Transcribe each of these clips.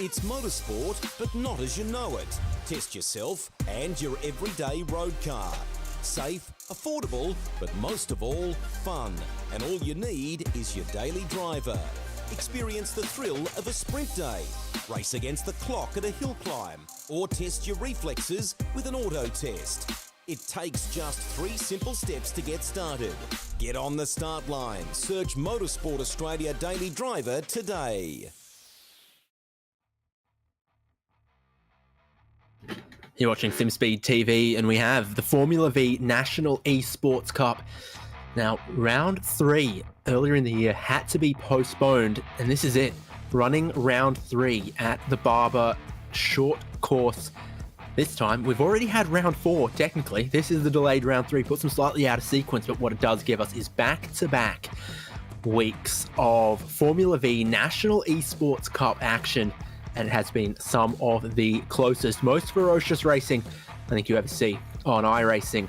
It's motorsport, but not as you know it. Test yourself and your everyday road car. Safe, affordable, but most of all, fun. And all you need is your daily driver. Experience the thrill of a sprint day. Race against the clock at a hill climb. Or test your reflexes with an auto test. It takes just 3 simple steps to get started. Get on the start line. Search Motorsport Australia Daily Driver today. You're watching SimSpeed TV, and we have the Formula Vee National Esports Cup. Now, round 3 earlier in the year had to be postponed, and this is it. Running round 3 at the Barber short course. This time, we've already had round 4, technically. This is the delayed round 3, puts them slightly out of sequence, but what it does give us is back-to-back weeks of Formula Vee National Esports Cup action. And it has been some of the closest, most ferocious racing I think you ever see on iRacing.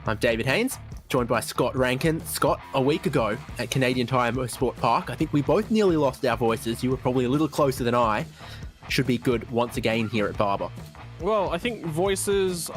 I'm David Haynes, joined by Scott Rankin. Scott, a week ago at Canadian Tire Motorsport Park, I think we both nearly lost our voices. You were probably a little closer than I. Should be good once again here at Barber. Well, I think voices,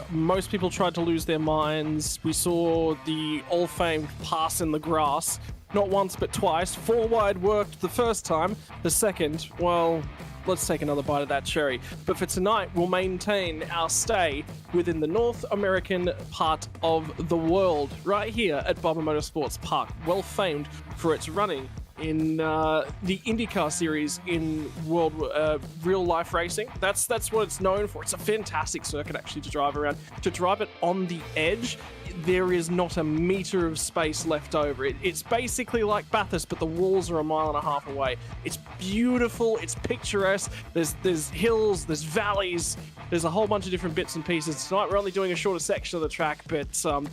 most people tried to lose their minds. We saw the all-famed pass in the grass. Not once, but twice. 4 wide worked the first time. The second, well, let's take another bite of that cherry. But for tonight, we'll maintain our stay within the North American part of the world, right here at Barber Motorsports Park, well famed for its running in the IndyCar series in real life racing. That's what it's known for. It's a fantastic circuit actually to drive around. To drive it on the edge, there is not a meter of space left over. It's basically like Bathurst, but the walls are 1.5 miles away. It's beautiful, it's picturesque. There's hills, there's valleys, there's a whole bunch of different bits and pieces. Tonight we're only doing a shorter section of the track, but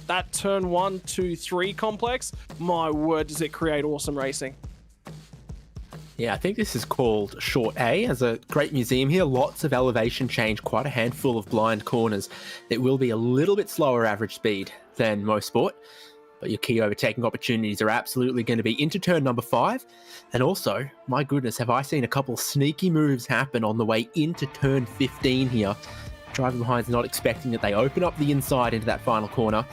that turn 1, 2, 3 complex, my word, does it create awesome racing. Yeah, I think this is called Short A. There's a great museum here, lots of elevation change, quite a handful of blind corners. It will be a little bit slower average speed than Motorsport, but your key overtaking opportunities are absolutely going to be into turn number 5. And also, my goodness, have I seen a couple sneaky moves happen on the way into turn 15 here. Driver behind's not expecting it. They open up the inside into that final corner,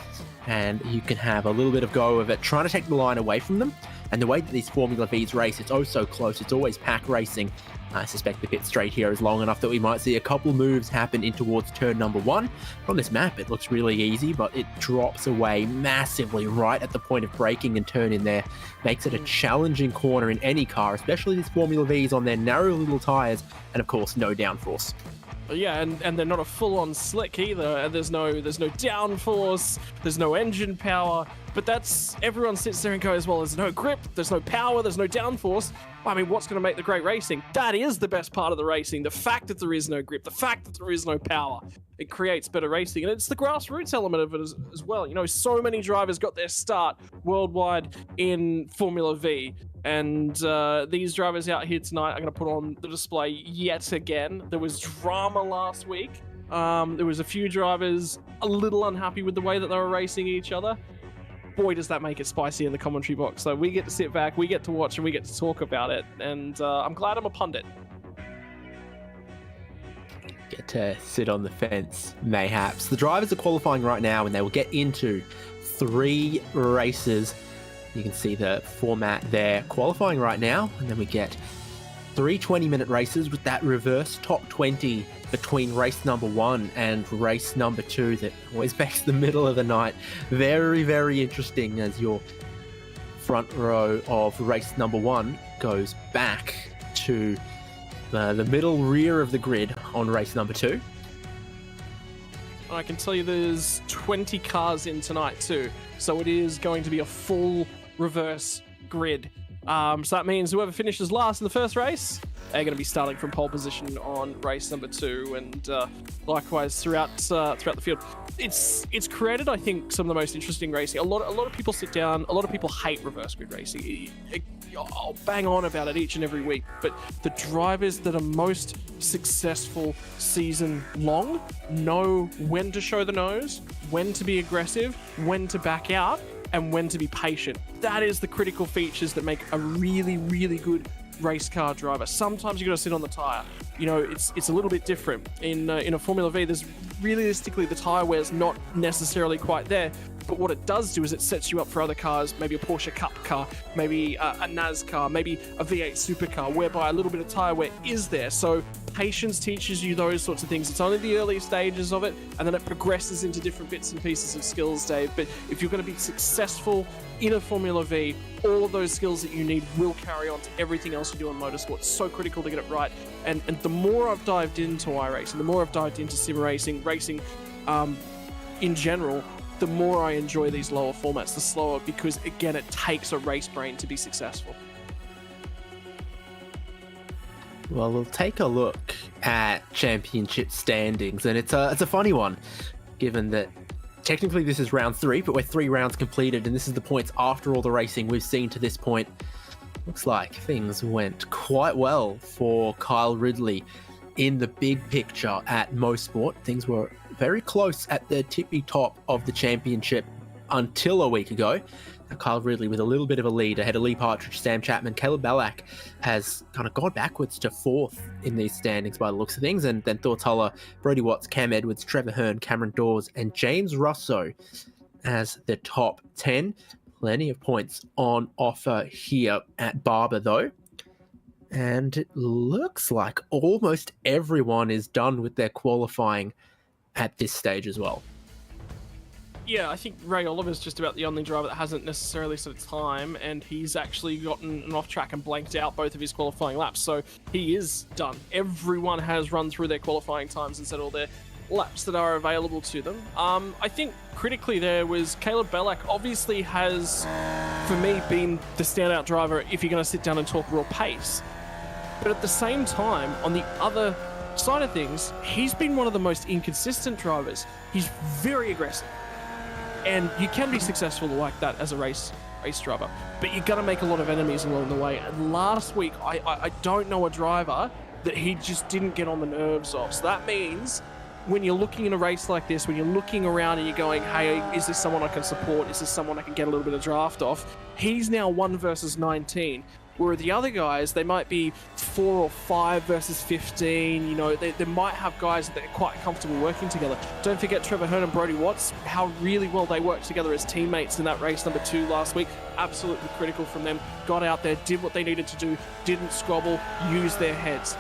and you can have a little bit of go of it, trying to take the line away from them. And the way that these Formula V's race, it's oh so close. It's always pack racing. I suspect the pit straight here is long enough that we might see a couple moves happen in towards turn number 1. From this map, it looks really easy, but it drops away massively right at the point of braking and turn in there. Makes it a challenging corner in any car, especially these Formula V's on their narrow little tyres, and of course, no downforce. Yeah, and they're not a full-on slick either. There's no downforce, there's no engine power, but everyone sits there and goes, well, there's no grip, there's no power, there's no downforce. I mean, what's going to make the great racing? That is the best part of the racing. The fact that there is no grip, the fact that there is no power, it creates better racing. And it's the grassroots element of it as well. You know, so many drivers got their start worldwide in Formula Vee. And these drivers out here tonight are going to put on the display yet again. There was drama last week. There was a few drivers a little unhappy with the way that they were racing each other. Boy, does that make it spicy in the commentary box. So we get to sit back, we get to watch, and we get to talk about it. And I'm glad I'm a pundit. Get to sit on the fence, mayhaps. The drivers are qualifying right now, and they will get into 3 races. You can see the format there. Qualifying right now, and then we get 3 20-minute races with that reverse top 20 between race number 1 and race number 2 that always makes the middle of the night very, very interesting as your front row of race number 1 goes back to the middle rear of the grid on race number 2. I can tell you there's 20 cars in tonight too, so it is going to be a full reverse grid. So that means whoever finishes last in the first race, they're going to be starting from pole position on race number 2, and likewise throughout the field. It's created, I think, some of the most interesting racing. A lot of people sit down. A lot of people hate reverse grid racing. I'll bang on about it each and every week, but the drivers that are most successful season long know when to show the nose, when to be aggressive, when to back out, and when to be patient. That is the critical features that make a really, really good race car driver. Sometimes you got to sit on the tire. You know, it's a little bit different. In a Formula V, there's realistically the tire wear's not necessarily quite there. But what it does do is it sets you up for other cars, maybe a Porsche Cup car, maybe a NASCAR, maybe a V8 supercar, whereby a little bit of tire wear is there. So patience teaches you those sorts of things. It's only the early stages of it, and then it progresses into different bits and pieces of skills, Dave. But if you're going to be successful in a Formula V, all of those skills that you need will carry on to everything else you do in motorsport. It's so critical to get it right. And the more I've dived into iRacing, the more I've dived into sim racing, in general, the more I enjoy these lower formats, the slower, because again, it takes a race brain to be successful. Well, we'll take a look at championship standings, and it's a funny one, given that technically this is round 3, but we're 3 rounds completed, and this is the points after all the racing we've seen to this point. Looks like things went quite well for Kyle Ridley in the big picture at Motorsport. Things were very close at the tippy top of the championship until a week ago. Now, Kyle Ridley with a little bit of a lead ahead of Lee Partridge, Sam Chapman. Caleb Ballack has kind of gone backwards to 4th in these standings by the looks of things, and then Thor Tuller, Brody Watts, Cam Edwards, Trevor Hearn, Cameron Dawes, and James Russo as the top 10. Plenty of points on offer here at Barber though. And it looks like almost everyone is done with their qualifying at this stage as well. Yeah, I think Ray Oliver's just about the only driver that hasn't necessarily set a time, and he's actually gotten an off track and blanked out both of his qualifying laps, so he is done. Everyone has run through their qualifying times and set all their laps that are available to them. I think critically there was Caleb Ballack obviously has, for me, been the standout driver if you're going to sit down and talk raw pace. But at the same time, on the other side of things, he's been one of the most inconsistent drivers. He's very aggressive. And you can be successful like that as a race driver, but you're going to make a lot of enemies along the way. And last week, I don't know a driver that he just didn't get on the nerves of. So that means when you're looking in a race like this, when you're looking around and you're going, hey, is this someone I can support? Is this someone I can get a little bit of draft off? He's now 1 versus 19. Where the other guys, they might be 4 or 5 versus 15. You know, they might have guys that are quite comfortable working together. Don't forget Trevor Hearn and Brody Watts, how really well they worked together as teammates in that race number 2 last week. Absolutely critical from them. Got out there, did what they needed to do, didn't squabble, used their heads.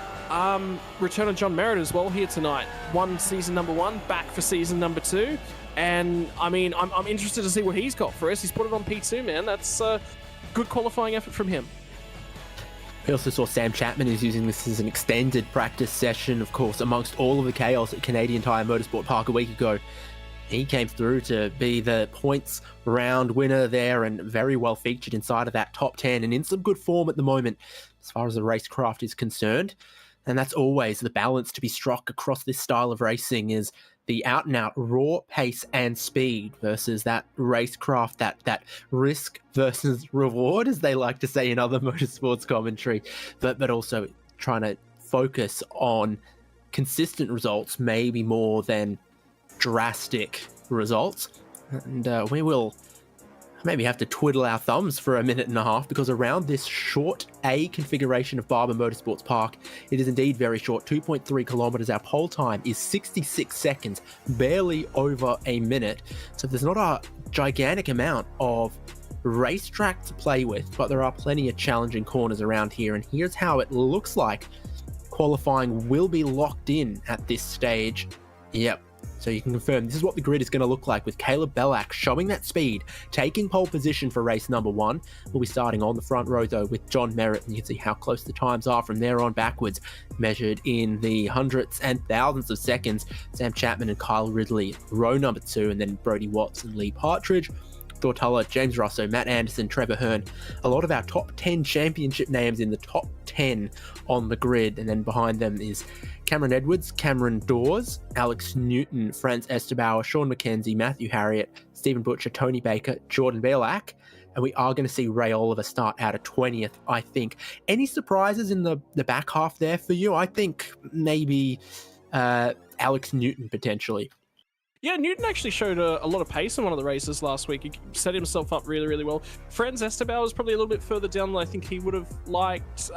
Return of John Merritt as well here tonight. Won season number 1, back for season number 2. And I mean, I'm interested to see what he's got for us. He's put it on P2, man. That's a good qualifying effort from him. We also saw Sam Chapman is using this as an extended practice session, of course, amongst all of the chaos at Canadian Tire Motorsport Park a week ago. He came through to be the points round winner there and very well featured inside of that top 10 and in some good form at the moment as far as the racecraft is concerned. And that's always the balance to be struck across this style of racing, is the out-and-out raw pace and speed versus that racecraft, that risk versus reward, as they like to say in other motorsports commentary, but also trying to focus on consistent results, maybe more than drastic results. And we will maybe have to twiddle our thumbs for a minute and a half, because around this short A configuration of Barber Motorsports Park, it is indeed very short, 2.3 kilometers. Our pole time is 66 seconds, barely over a minute. So there's not a gigantic amount of racetrack to play with, but there are plenty of challenging corners around here. And here's how it looks like qualifying will be locked in at this stage. Yep. So you can confirm this is what the grid is going to look like, with Caleb Ballack showing that speed, taking pole position for race number 1. We'll be starting on the front row though with John Merritt, and you can see how close the times are from there on backwards, measured in the hundreds and thousands of seconds. Sam Chapman and Kyle Ridley, row number 2, and then Brody Watts and Lee Partridge, Thor Tuller, James Russo, Matt Anderson, Trevor Hearn. A lot of our top 10 championship names in the top 10 on the grid. And then behind them is Cameron Edwards, Cameron Dawes, Alex Newton, Franz Estebauer, Sean McKenzie, Matthew Harriott, Stephen Butcher, Tony Baker, Jordan Ballack. And we are going to see Ray Oliver start out at 20th, I think. Any surprises in the back half there for you? I think maybe Alex Newton potentially. Yeah, Newton actually showed a lot of pace in one of the races last week. He set himself up really, really well. Franz Esteban was probably a little bit further down than I think he would have liked.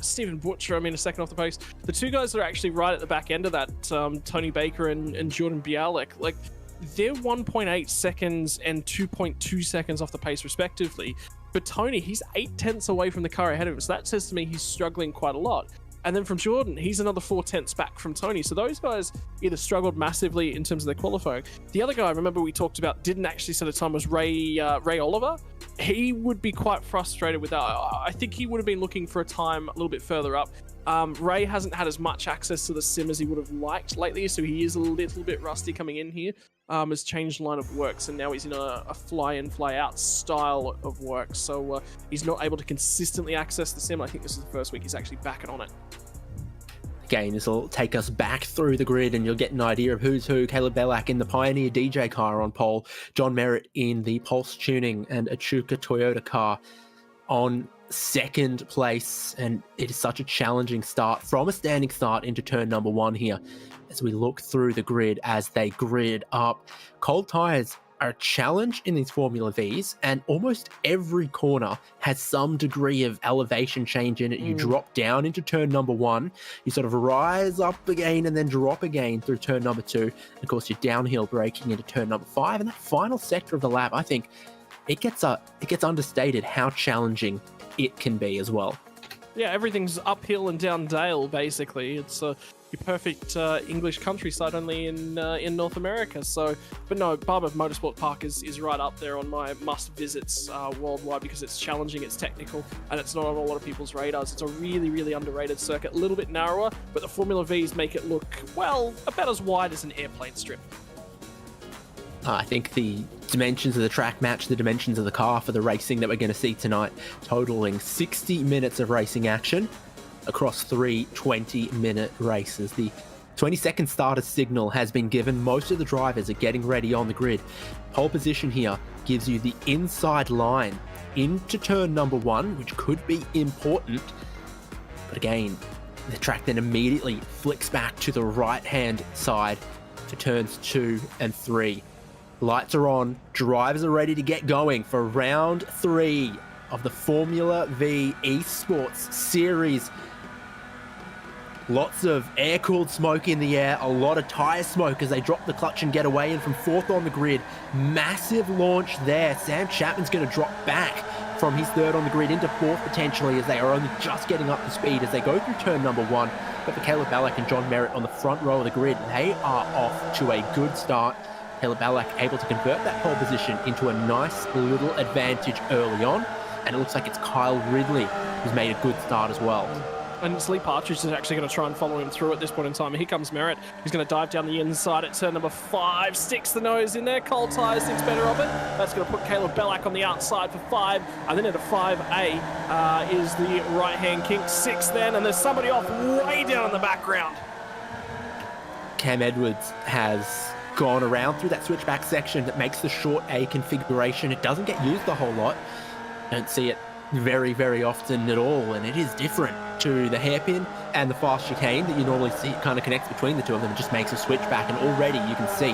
Stephen Butcher, I mean, a second off the pace. The two guys that are actually right at the back end of that, Tony Baker and Jordan Bialek, like, they're 1.8 seconds and 2.2 seconds off the pace, respectively. But Tony, he's 8/10 away from the car ahead of him. So that says to me he's struggling quite a lot. And then from Jordan, he's another 4/10 back from Tony. So those guys either struggled massively in terms of their qualifying. The other guy, I remember we talked about, didn't actually set a time, was Ray Oliver. He would be quite frustrated with that. I think he would have been looking for a time a little bit further up. Ray hasn't had as much access to the sim as he would have liked lately, so he is a little bit rusty coming in here. Has changed line of work, so now he's in a fly-in, fly-out style of work. So he's not able to consistently access the sim. I think this is the first week he's actually backing on it. Again, this will take us back through the grid and you'll get an idea of who's who. Caleb Bellack in the Pioneer DJ car on pole. John Merritt in the Pulse Tuning and Echuca Toyota car on second place. And it is such a challenging start from a standing start into turn number 1 here as we look through the grid as they grid up. Cold tyres are a challenge in these Formula V's, and almost every corner has some degree of elevation change in it. You drop down into turn number 1, you sort of rise up again and then drop again through turn number 2. And of course, you're downhill braking into turn number 5. And that final sector of the lap, I think it gets understated how challenging it can be as well. Yeah, everything's uphill and down dale, basically. It's your perfect English countryside, only in North America. So, but no, Barber Motorsport Park is right up there on my must visits worldwide, because it's challenging, it's technical, and it's not on a lot of people's radars. It's a really, really underrated circuit, a little bit narrower, but the Formula V's make it look, well, about as wide as an airplane strip. I think the dimensions of the track match the dimensions of the car for the racing that we're going to see tonight, totaling 60 minutes of racing action across 3 20-minute races. The 20-second starter signal has been given. Most of the drivers are getting ready on the grid. Pole position here gives you the inside line into turn number 1, which could be important. But again, the track then immediately flicks back to the right-hand side for turns 2 and 3. Lights are on, drivers are ready to get going for round 3 of the Formula Vee Esports series. Lots of air-cooled smoke in the air, a lot of tyre smoke as they drop the clutch and get away. And from 4th on the grid, massive launch there. Sam Chapman's going to drop back from his 3rd on the grid into 4th potentially, as they are only just getting up to speed as they go through turn number 1. But for Caleb Ballack and John Merritt on the front row of the grid, they are off to a good start. Caleb Ballack able to convert that pole position into a nice little advantage early on. And it looks like it's Kyle Ridley who's made a good start as well. And it's Lee Partridge is actually going to try and follow him through at this point in time. Here comes Merritt. He's going to dive down the inside at turn number 5. Sticks the nose in there. Cold tyres thinks better of it. That's going to put Caleb Ballack on the outside for 5. And then into 5A is the right-hand kink. 6 then. And there's somebody off way down in the background. Cam Edwards has gone around through that switchback section that makes the short A configuration. It doesn't get used a whole lot. Don't see it very, very often at all, and it is different to the hairpin and the fast chicane that you normally see. It kind of connects between the two of them. It just makes a switchback, and already you can see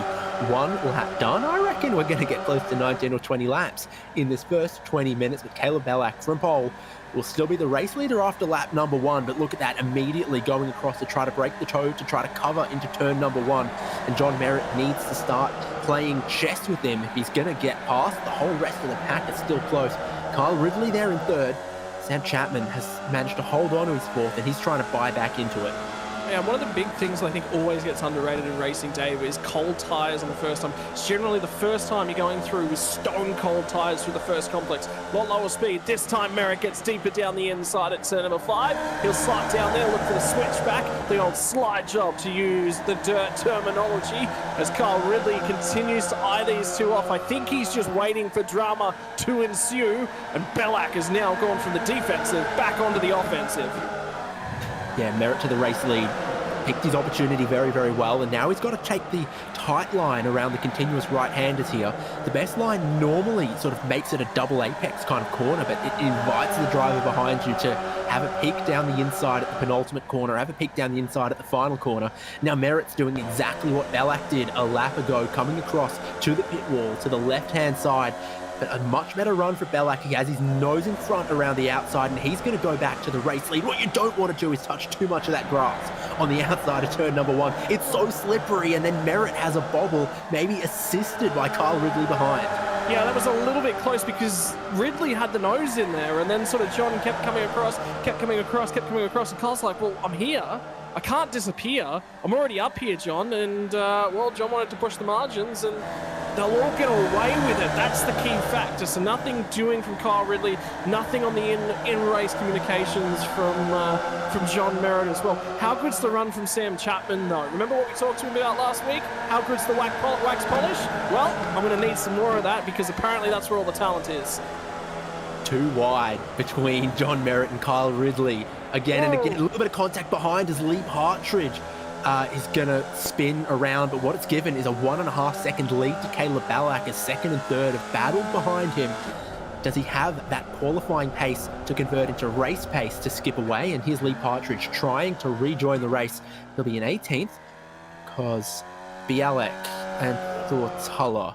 1 lap done. I reckon we're going to get close to 19 or 20 laps in this first 20 minutes with Caleb Ballack from pole. Will still be the race leader after lap number 1, but look at that, immediately going across to try to break the toe, to try to cover into turn number 1. And John Merritt needs to start playing chess with him if he's going to get past. The whole rest of the pack is still close. Kyle Ridley there in 3rd. Sam Chapman has managed to hold on to his 4th, and he's trying to buy back into it. Yeah, one of the big things I think always gets underrated in racing, Dave, is cold tyres on the first time. It's generally the first time you're going through with stone cold tyres through the first complex. A lot lower speed. This time Merritt gets deeper down the inside at turn number 5. He'll slide down there, look for the switchback. The old slide job, to use the dirt terminology, as Kyle Ridley continues to eye these two off. I think he's just waiting for drama to ensue. And Ballack has now gone from the defensive back onto the offensive. Yeah, Merritt to the race lead. picked his opportunity very, very well, and now he's got to take the tight line around the continuous right-handers here. The best line normally sort of makes it a double apex kind of corner, but it invites the driver behind you to have a peek down the inside at the penultimate corner, have a peek down the inside at the final corner. Now Merritt's doing exactly what Bellac did a lap ago, coming across to the pit wall, to the left-hand side. But a much better run for Bellac. He has his nose in front around the outside, and he's going to go back to the race lead. What you don't want to do is touch too much of that grass on the outside of turn number 1. It's so slippery, and then Merritt has a bobble, maybe assisted by Kyle Ridley behind. Yeah, that was a little bit close because Ridley had the nose in there, and then sort of John kept coming across, and Kyle's like, well, I'm here. I can't disappear. I'm already up here, John, and, well, John wanted to push the margins, and they'll all get away with it. That's the key factor. So nothing doing from Kyle Ridley, nothing on the in-race communications from John Merritt as well. How good's the run from Sam Chapman, though? Remember what we talked to him about last week? How good's the wax polish? Well, I'm going to need some more of that because apparently that's where all the talent is. Too wide between John Merritt and Kyle Ridley. Again and again, a little bit of contact behind as Lee Partridge is going to spin around, but what it's given is a 1.5 second lead to Caleb Bellac as second and third have battled behind him. Does he have that qualifying pace to convert into race pace to skip away? And here's Lee Partridge trying to rejoin the race. He'll be in 18th because Bialek and Thortalla.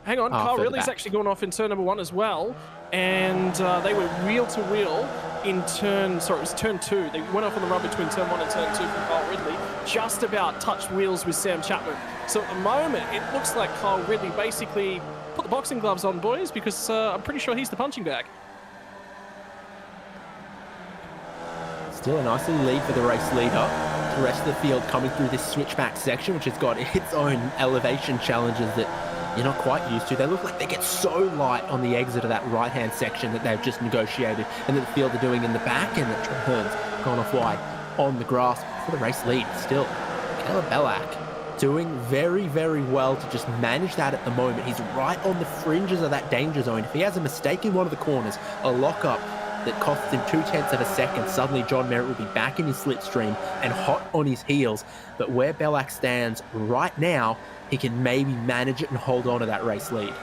Hang on, Kyle Ridley's actually gone off in turn number 1 as well, and they were wheel to wheel in turn 2. They went off on the run between turn 1 and turn 2 from Kyle Ridley, just about touched wheels with Sam Chapman. So at the moment, it looks like Kyle Ridley basically put the boxing gloves on, boys, because I'm pretty sure he's the punching bag. Still a nice little lead for the race leader. The rest of the field coming through this switchback section, which has got its own elevation challenges that you're not quite used to. They look like they get so light on the exit of that right-hand section that they've just negotiated, and that the field are doing in the back, and the turns gone off wide on the grass for the race lead. Still, Caleb Bellac doing very, very well to just manage that at the moment. He's right on the fringes of that danger zone. If he has a mistake in one of the corners, a lock-up that costs him 0.2 of a second, suddenly John Merritt will be back in his slipstream and hot on his heels. But where Bellac stands right now, he can maybe manage it and hold on to that race lead.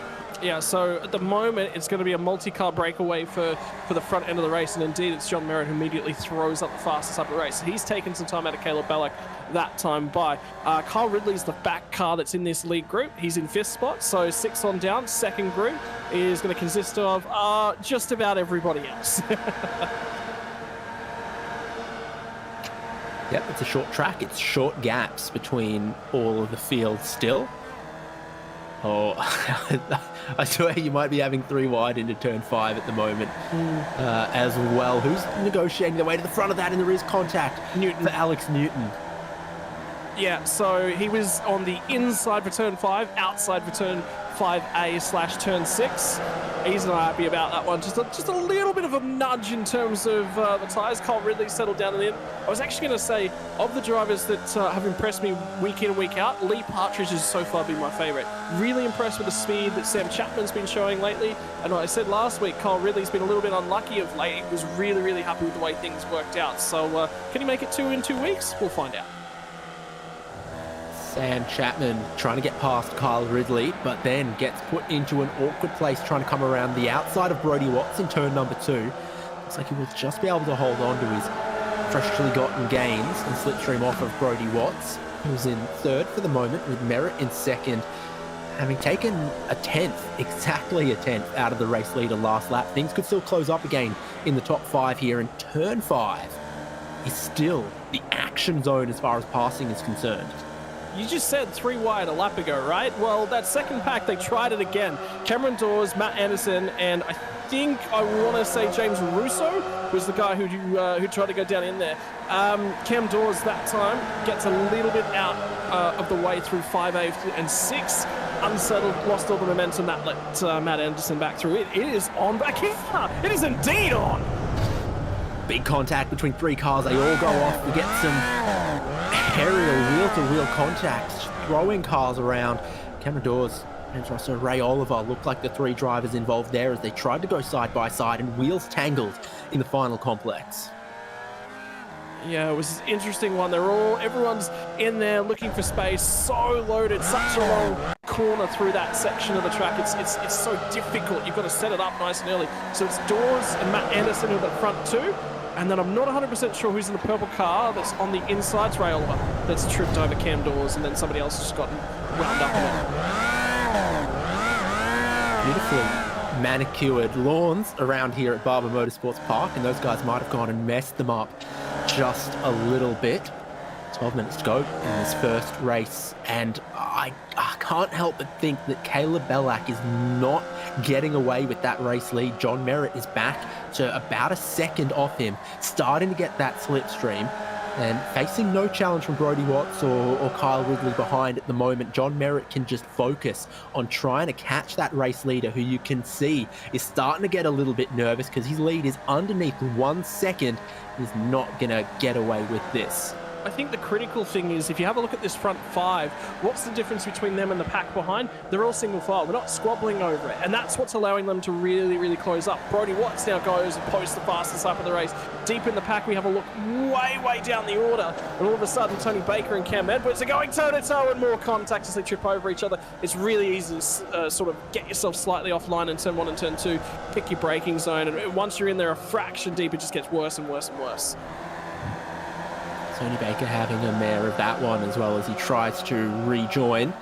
Yeah, so at the moment, it's going to be a multi-car breakaway for the front end of the race, and indeed, it's John Merritt who immediately throws up the fastest up the race. He's taken some time out of Caleb Bellac that time by. Kyle Ridley's the back car that's in this lead group. He's in 5th spot, so 6 on down. Second group is going to consist of just about everybody else. Yep, it's a short track. It's short gaps between all of the field still. Oh, I swear you might be having 3 wide into turn 5 at the moment as well. Who's negotiating their way to the front of that? And there is contact for Alex Newton. Yeah, so he was on the inside for turn 5, outside for turn 5A/turn 6. He's not happy about that one. Just a little bit of a nudge in terms of the tyres. Kyle Ridley settled down in the end. I was actually going to say, of the drivers that have impressed me week in and week out, Lee Partridge has so far been my favourite. Really impressed with the speed that Sam Chapman's been showing lately. And like I said last week, Kyle Ridley's been a little bit unlucky of late. He was really, really happy with the way things worked out. So can he make it 2 in 2 weeks? We'll find out. Sam Chapman trying to get past Kyle Ridley, but then gets put into an awkward place trying to come around the outside of Brodie Watts in turn number 2. Looks like he will just be able to hold on to his freshly gotten gains and slipstream off of Brodie Watts, who's in 3rd for the moment, with Merritt in 2nd. Having taken a 10th, exactly a 10th, out of the race leader last lap, things could still close up again in the top 5 here, and turn 5 is still the action zone as far as passing is concerned. You just said 3 wide a lap ago, right? Well, that second pack, they tried it again. Cameron Dawes, Matt Anderson, and I think I want to say James Russo was the guy who tried to go down in there. Cam Dawes that time gets a little bit out of the way through 5A and 6. Unsettled, lost all the momentum. That let Matt Anderson back through. It is on back here. It is indeed on. Big contact between 3 cars. They all go off. We get some aerial wheel-to-wheel contacts, throwing cars around. Cameron Dawes and Rosso Ray Oliver looked like the 3 drivers involved there as they tried to go side by side, and wheels tangled in the final complex. Yeah, it was an interesting one. Everyone's in there looking for space, so loaded, such a long corner through that section of the track. It's so difficult. You've got to set it up nice and early. So it's Dawes and Matt Anderson in the front two, and then I'm not 100% sure who's in the purple car that's on the inside. It's Ray Oliver that's tripped over Cam Dawes, and then somebody else just gotten wound up in it. Beautifully manicured lawns around here at Barber Motorsports Park, and those guys might have gone and messed them up just a little bit. 12 minutes to go in this first race, and I can't help but think that Caleb Bellac is not getting away with that race lead. John Merritt is back to about a second off him, starting to get that slipstream, and facing no challenge from Brodie Watts or Kyle Ridley behind at the moment. John Merritt can just focus on trying to catch that race leader, who you can see is starting to get a little bit nervous because his lead is underneath 1 second. He's not going to get away with this. I think the critical thing is, if you have a look at this front five, what's the difference between them and the pack behind? They're all single file. They're not squabbling over it, and that's what's allowing them to really, really close up. Brodie Watts now goes and posts the fastest lap of the race. Deep in the pack, we have a look way down the order, and all of a sudden, Tony Baker and Cam Edwards are going toe-to-toe and more contact as they trip over each other. It's really easy to sort of get yourself slightly offline in turn one and turn two, pick your braking zone, and once you're in there a fraction deep, it just gets worse and worse and worse. Tony Baker having a mare of that one, as well as he tries to rejoin.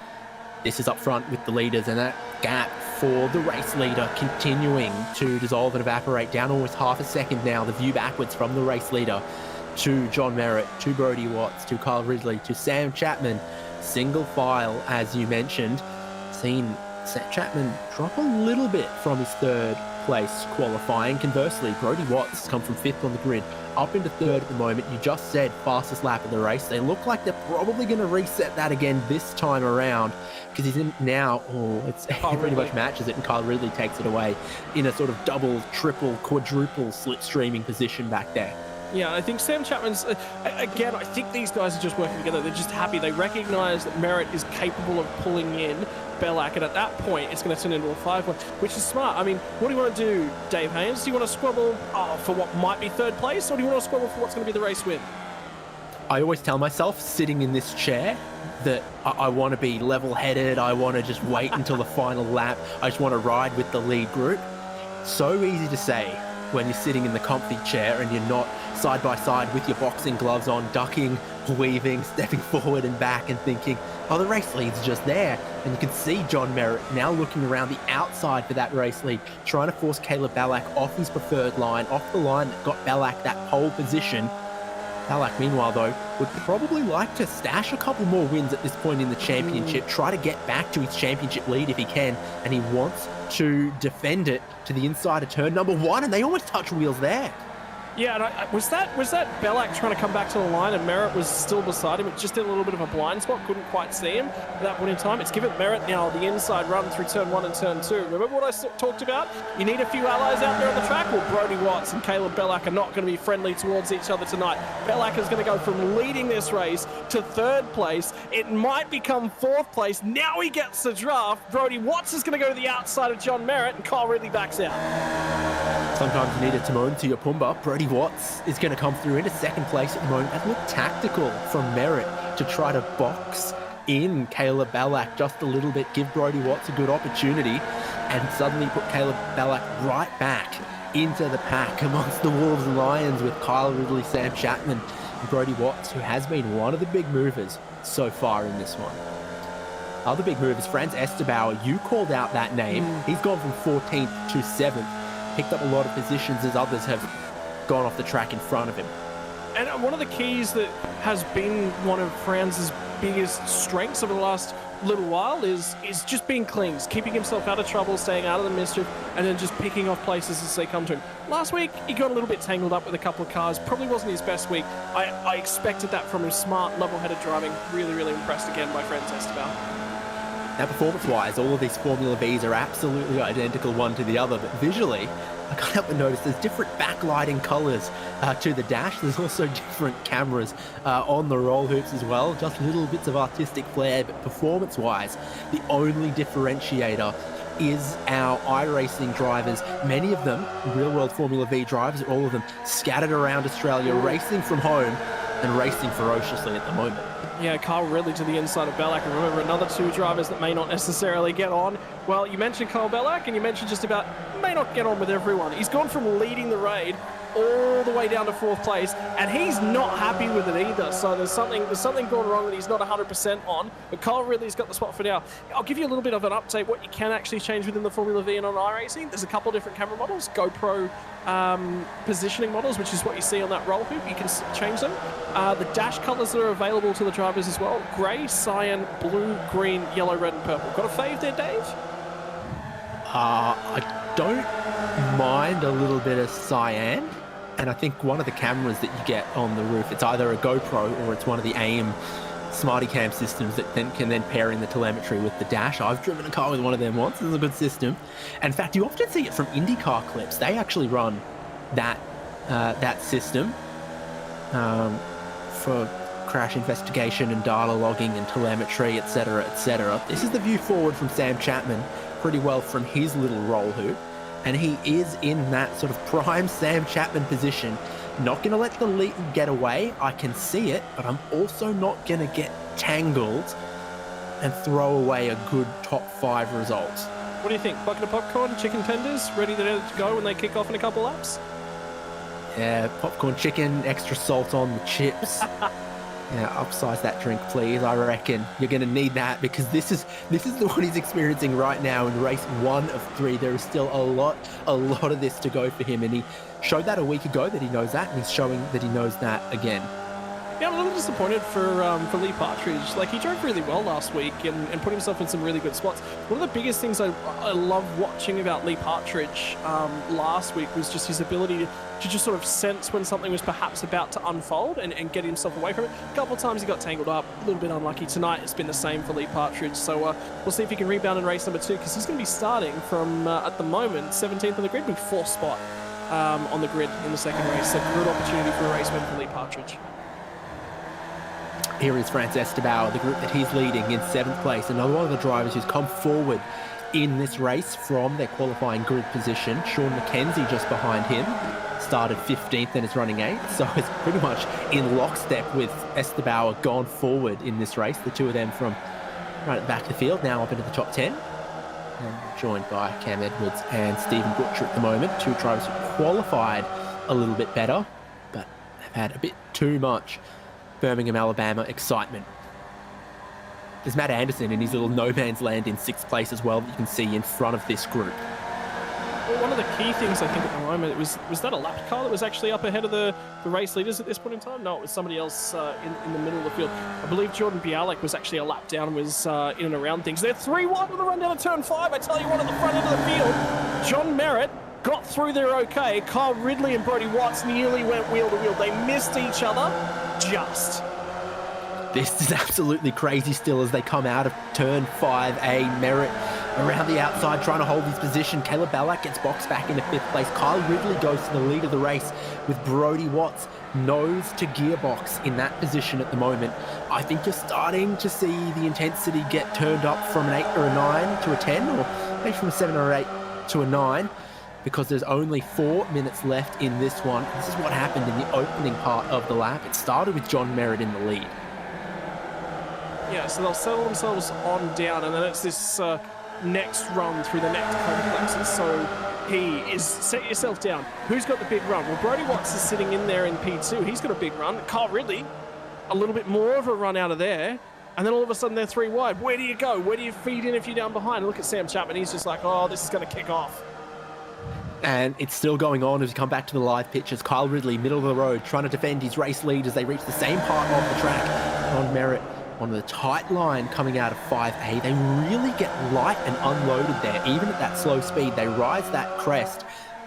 This is up front with the leaders, and that gap for the race leader continuing to dissolve and evaporate down almost half a second now. The view backwards from the race leader to John Merritt, to Brodie Watts, to Kyle Ridley, to Sam Chapman. Single file, as you mentioned. Seen Sam Chapman drop a little bit from his third place qualifying. Conversely, Brodie Watts has come from fifth on the grid up into third at the moment. You just said fastest lap of the race. They look like they're probably going to reset that again this time around, because he's in now. He pretty much matches it, and Kyle Ridley takes it away in a sort of double, triple, quadruple slipstreaming position back there. Yeah, I think Sam Chapman's, again, I think these guys are just working together. They're just happy. They recognize that Merritt is capable of pulling in Bellac, and at that point, it's going to turn into a 5-1, which is smart. I mean, what do you want to do, Dave Haynes? Do you want to squabble for what might be third place, or do you want to squabble for what's going to be the race win? I always tell myself, sitting in this chair, that I want to be level-headed. I want to just wait until the final lap. I just want to ride with the lead group. So easy to say when you're sitting in the comfy chair and you're not side by side with your boxing gloves on, ducking, weaving, stepping forward and back and thinking, oh, the race lead's just there. And you can see John Merritt now looking around the outside for that race lead, trying to force Caleb Bellac off his preferred line, off the line that got Bellac that pole position. Bellac, meanwhile, though, would probably like to stash a couple more wins at this point in the championship, try to get back to his championship lead if he can, and he wants to defend it to the inside of turn number one, and they almost touch wheels there. Yeah, and was that Bellac trying to come back to the line, and Merritt was still beside him? It just did a little bit of a blind spot, couldn't quite see him at that point in time. It's given Merritt now the inside run through turn one and turn two. Remember what I talked about? You need a few allies out there on the track. Well, Brodie Watts and Caleb Bellac are not going to be friendly towards each other tonight. Bellac is going to go from leading this race to third place. It might become fourth place. Now he gets the draft. Brodie Watts is going to go to the outside of John Merritt, and Kyle Ridley backs out. Sometimes you need a Timon to your Pumbaa. Brodie Watts is going to come through into second place at the moment. That looked tactical from Merritt to try to box in Caleb Bellac just a little bit, give Brodie Watts a good opportunity, and suddenly put Caleb Bellac right back into the pack amongst the Wolves and Lions with Kyle Ridley, Sam Chapman, and Brodie Watts, who has been one of the big movers so far in this one. Other big movers, Franz Esterbauer, you called out that name. He's gone from 14th to 7th. Picked up a lot of positions as others have gone off the track in front of him. And one of the keys that has been one of Franz's biggest strengths over the last little while is just being clean, keeping himself out of trouble, staying out of the mischief, and then just picking off places as they come to him. Last week, he got a little bit tangled up with a couple of cars. Probably wasn't his best week. I expected that from him. Smart, level-headed driving. Really, really impressed again by Franz Esterbauer. Now, performance-wise, all of these Formula V's are absolutely identical one to the other, but visually, I can't help but notice there's different backlighting colours to the dash. There's also different cameras on the roll hoops as well, just little bits of artistic flair, but performance-wise, the only differentiator is our iRacing drivers, many of them real-world Formula V drivers, all of them scattered around Australia, racing from home and racing ferociously at the moment. Yeah, Carl Ridley to the inside of Bellac, and remember another two drivers that may not necessarily get on. Well, you mentioned Carl Bellac, and you mentioned just about may not get on with everyone. He's gone from leading the raid all the way down to 4th place, and he's not happy with it either. So there's something going wrong that he's not 100% on. But Carl Ridley's got the spot for now. I'll give you a little bit of an update what you can actually change within the Formula V and on iRacing. There's a couple of different camera models, GoPro positioning models, which is what you see on that roll hoop. You can change them. The dash colors that are available to the drivers as well: grey, cyan, blue, green, yellow, red, and purple. Got a fave there, Dave? I don't mind a little bit of cyan. And I think one of the cameras that you get on the roof, it's either a GoPro or it's one of the AIM Smarty Cam systems that can then pair in the telemetry with the dash. I've driven a car with one of them once. It's a good system. And in fact, you often see it from IndyCar clips. They actually run that system for crash investigation and data logging and telemetry, etc., etc. This is the view forward from Sam Chapman, pretty well from his little roll hoop. And he is in that sort of prime Sam Chapman position. Not going to let the lead get away. I can see it, but I'm also not going to get tangled and throw away a good top 5 result. What do you think? Bucket of popcorn, chicken tenders, ready to go when they kick off in a couple laps? Yeah, popcorn chicken, extra salt on the chips. Yeah, upsize that drink, please. I reckon you're going to need that, because this is what he's experiencing right now in race 1 of 3. There is still a lot of this to go for him, and he showed that a week ago that he knows that, and he's showing that he knows that again. Yeah, I'm a little disappointed for Lee Partridge. Like, he drove really well last week and put himself in some really good spots. One of the biggest things I love watching about Lee Partridge last week was just his ability to just sort of sense when something was perhaps about to unfold and get himself away from it. A couple of times he got tangled up, a little bit unlucky. Tonight it's been the same for Lee Partridge. So we'll see if he can rebound in race number 2, because he's going to be starting from, at the moment, 17th on the grid, with 4th spot on the grid in the second race. So good opportunity for a race win for Lee Partridge. Here is France Estebauer, the group that he's leading in 7th place. Another one of the drivers who's come forward in this race from their qualifying grid position. Sean McKenzie just behind him. Started 15th and is running 8th. So it's pretty much in lockstep with Estebauer gone forward in this race. The two of them from right at the back of the field, now up into the top 10. And joined by Cam Edwards and Stephen Butcher at the moment. Two drivers who qualified a little bit better, but have had a bit too much Birmingham, Alabama excitement. There's Matt Anderson in his little no man's land in 6th place as well, that you can see in front of this group. Well, one of the key things I think at the moment was that a lap car that was actually up ahead of the race leaders at this point in time? No, it was somebody else in the middle of the field. I believe Jordan Bialik was actually a lap down, was in and around things. They're 3-1 with a run down to turn 5. I tell you what, at the front end of the field, John Merritt got through there okay. Kyle Ridley and Brodie Watts nearly went wheel to wheel. They missed each other just. This is absolutely crazy still as they come out of turn 5A. Merritt around the outside trying to hold his position. Caleb Ballack gets boxed back into 5th place. Kyle Ridley goes to the lead of the race with Brodie Watts nose to gearbox in that position at the moment. I think you're starting to see the intensity get turned up from an 8 or a 9 to a 10, or maybe from a 7 or 8 to a 9. Because there's only 4 minutes left in this one. This is what happened in the opening part of the lap. It started with John Merritt in the lead. Yeah, so they'll settle themselves on down, and then it's this next run through the next complexes. So he is, set yourself down. Who's got the big run? Well, Brodie Watts is sitting in there in P2. He's got a big run. Kyle Ridley, a little bit more of a run out of there. And then all of a sudden they're 3 wide. Where do you go? Where do you feed in if you're down behind? Look at Sam Chapman. He's just like, oh, this is going to kick off. And it's still going on as we come back to the live pictures. Kyle Ridley, middle of the road, trying to defend his race lead as they reach the same part of the track. On Merritt on the tight line coming out of 5A. They really get light and unloaded there. Even at that slow speed, they rise that crest.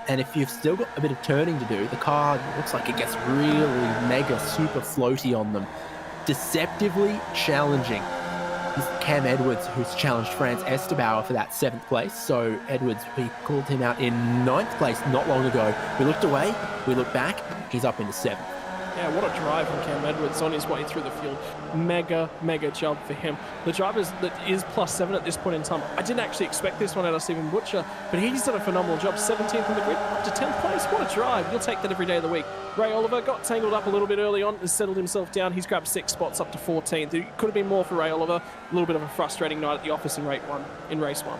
And if you've still got a bit of turning to do, the car looks like it gets really mega super floaty on them. Deceptively challenging. Cam Edwards, who's challenged France Estebauer for that 7th place. So Edwards, we called him out in 9th place not long ago. We looked away, we looked back, he's up into 7th. Yeah, what a drive from Cam Edwards on his way through the field. Mega job for him. The driver that is +7 at this point in time. I didn't actually expect this one out of Stephen Butcher, but he's done a phenomenal job. 17th in the grid, up to 10th place. What a drive. You'll take that every day of the week. Ray Oliver got tangled up a little bit early on and settled himself down. He's grabbed 6 spots up to 14th. It could have been more for Ray Oliver. A little bit of a frustrating night at the office in race one.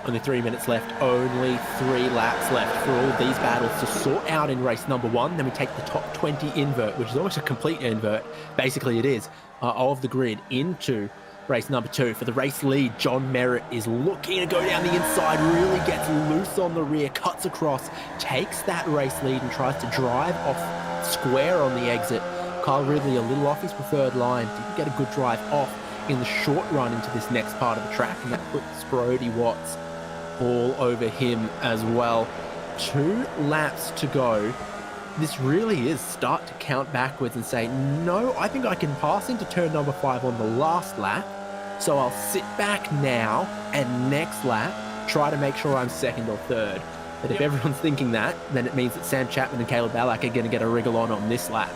Only 3 minutes left, only 3 laps left for all of these battles to sort out in race number 1. Then we take the top 20 invert, which is almost a complete invert, basically it is, of the grid into race number 2. For the race lead, John Merritt is looking to go down the inside, really gets loose on the rear, cuts across, takes that race lead and tries to drive off square on the exit. Kyle Ridley a little off his preferred line, didn't get a good drive off in the short run into this next part of the track, and that puts Brody Watts all over him as well. 2 laps to go. This really is start to count backwards and say, no, I think I can pass into turn number 5 on the last lap, so I'll sit back now and next lap try to make sure I'm second or third. But if everyone's thinking that, then it means that Sam Chapman and Caleb Ballack are going to get a wriggle on this lap.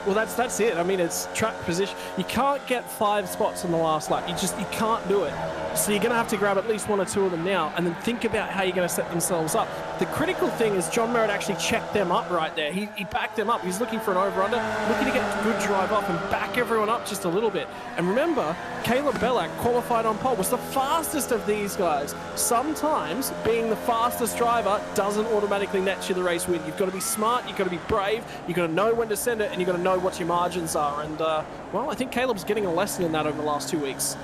Well, that's it. I mean, it's track position. You can't get 5 spots on the last lap. You can't do it. So you're going to have to grab at least 1 or 2 of them now and then think about how you're going to set themselves up. The critical thing is John Merritt actually checked them up right there. He backed them up. He's looking for an over-under, looking to get a good drive off and back everyone up just a little bit. And remember, Caleb Bellack qualified on pole, was the fastest of these guys. Sometimes being the fastest driver doesn't automatically net you the race win. You've got to be smart, you've got to be brave, you've got to know when to send it, and you've got to know what your margins are. And, well, I think Caleb's getting a lesson in that over the last 2 weeks.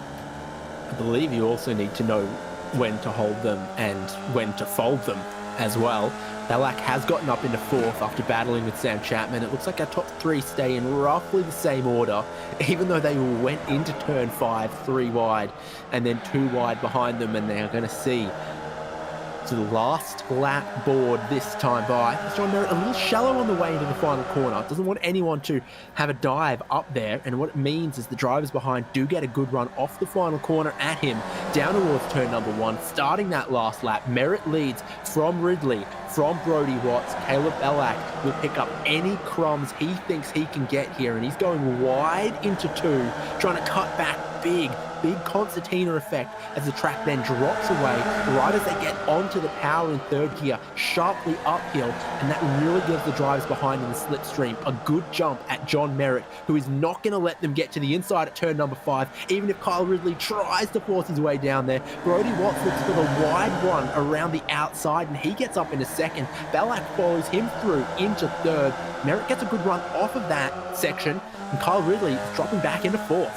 I believe you also need to know when to hold them and when to fold them as well. Ballack has gotten up into 4th after battling with Sam Chapman. It looks like our top 3 stay in roughly the same order, even though they went into turn 5 3 wide and then 2 wide behind them, and they are going to see to the last lap board this time by. John Merritt a little shallow on the way into the final corner. Doesn't want anyone to have a dive up there, and what it means is the drivers behind do get a good run off the final corner at him, down towards turn number 1, starting that last lap. Merritt leads from Ridley, from Brody Watts. Caleb Ballack will pick up any crumbs he thinks he can get here, and he's going wide into 2, trying to cut back big concertina effect as the track then drops away right as they get onto the power in 3rd gear, sharply uphill, and that really gives the drivers behind in the slipstream a good jump at John Merritt, who is not going to let them get to the inside at turn number 5, even if Kyle Ridley tries to force his way down there. Brody Watts looks for the wide one around the outside, and he gets up into 2nd. Ballack follows him through into 3rd. Merritt gets a good run off of that section, and Kyle Ridley is dropping back into 4th.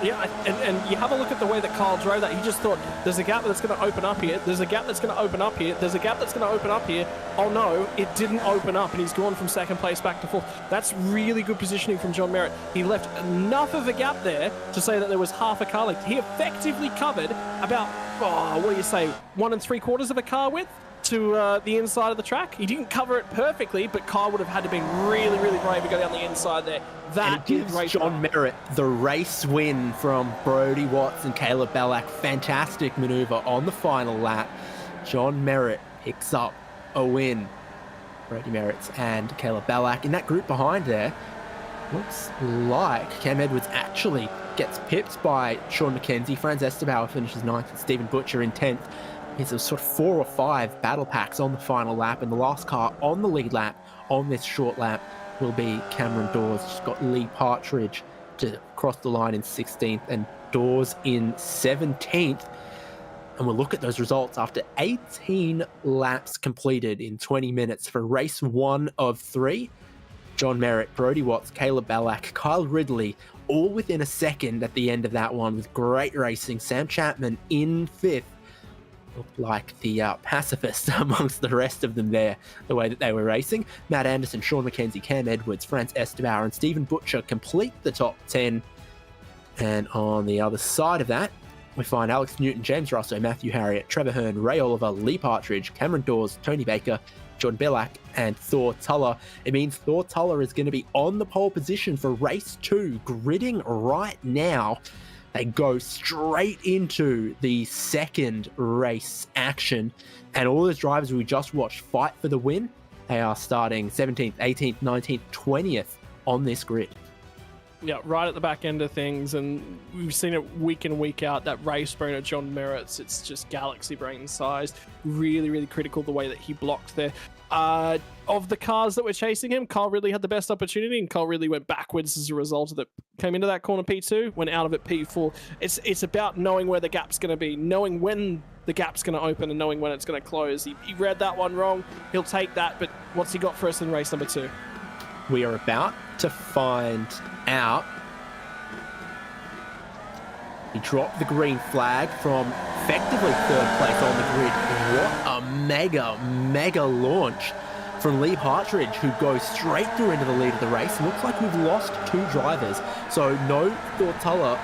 Yeah, and you have a look at the way that Kyle drove that. He just thought, there's a gap that's going to open up here. There's a gap that's going to open up here. There's a gap that's going to open up here. Oh no, it didn't open up, and he's gone from 2nd place back to 4th. That's really good positioning from John Merritt. He left enough of a gap there to say that there was half a car length. He effectively covered about, 1 3/4 of a car width to the inside of the track. He didn't cover it perfectly, but Kyle would have had to be really, really brave to go down the inside there. That gives John Merritt the race win from Brody Watts and Caleb Ballack. Fantastic maneuver on the final lap. John Merritt picks up a win. Brody Merritt and Caleb Ballack in that group behind there. Looks like Cam Edwards actually gets pipped by Sean McKenzie. Franz Estebauer finishes 9th and Stephen Butcher in 10th. It's a sort of 4 or 5 battle packs on the final lap, and the last car on the lead lap on this short lap will be Cameron Dawes. Just got Lee Partridge to cross the line in 16th and Dawes in 17th. And we'll look at those results after 18 laps completed in 20 minutes for race 1 of 3. John Merritt, Brody Watts, Caleb Ballack, Kyle Ridley, all within a second at the end of that one with great racing. Sam Chapman in 5th. Looked like the pacifist amongst the rest of them there, the way that they were racing. Matt Anderson, Sean McKenzie, Cam Edwards, Franz Estebauer, and Stephen Butcher complete the top 10. And on the other side of that, we find Alex Newton, James Russo, Matthew Harriott, Trevor Hearn, Ray Oliver, Lee Partridge, Cameron Dawes, Tony Baker, John Bellack, and Thor Tuller. It means Thor Tuller is going to be on the pole position for race 2, gridding right now. They go straight into the second race action, and all those drivers we just watched fight for the win. They are starting 17th, 18th, 19th, 20th on this grid. Yeah, right at the back end of things, and we've seen it week in, week out, that race brain of John Merritt's, it's just galaxy brain sized. Really, really critical the way that he blocked there. Of the cars that were chasing him, Carl Ridley had the best opportunity, and Carl Ridley went backwards as a result of it. Came into that corner P2, went out of it P4. It's about knowing where the gap's going to be, knowing when the gap's going to open and knowing when it's going to close. He read that one wrong. He'll take that, but what's he got for us in race number 2? We are about to find out. He dropped the green flag from effectively 3rd place on the grid. What a mega launch from Lee Partridge, who goes straight through into the lead of the race. Looks like we've lost 2 drivers. So no Thortella,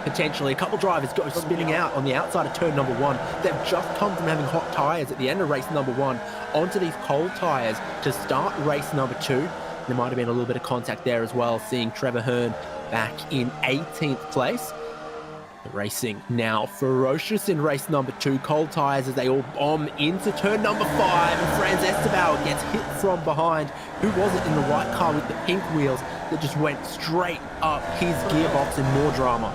potentially a couple drivers go spinning out on the outside of turn number 1. They've just come from having hot tyres at the end of race number 1 onto these cold tyres to start race number 2. There might have been a little bit of contact there as well, seeing Trevor Hearn back in 18th place. The racing now ferocious in race number 2. Cold tyres as they all bomb into turn number 5. And Franz Estebao gets hit from behind. Who was it in the white car with the pink wheels that just went straight up his gearbox and more drama?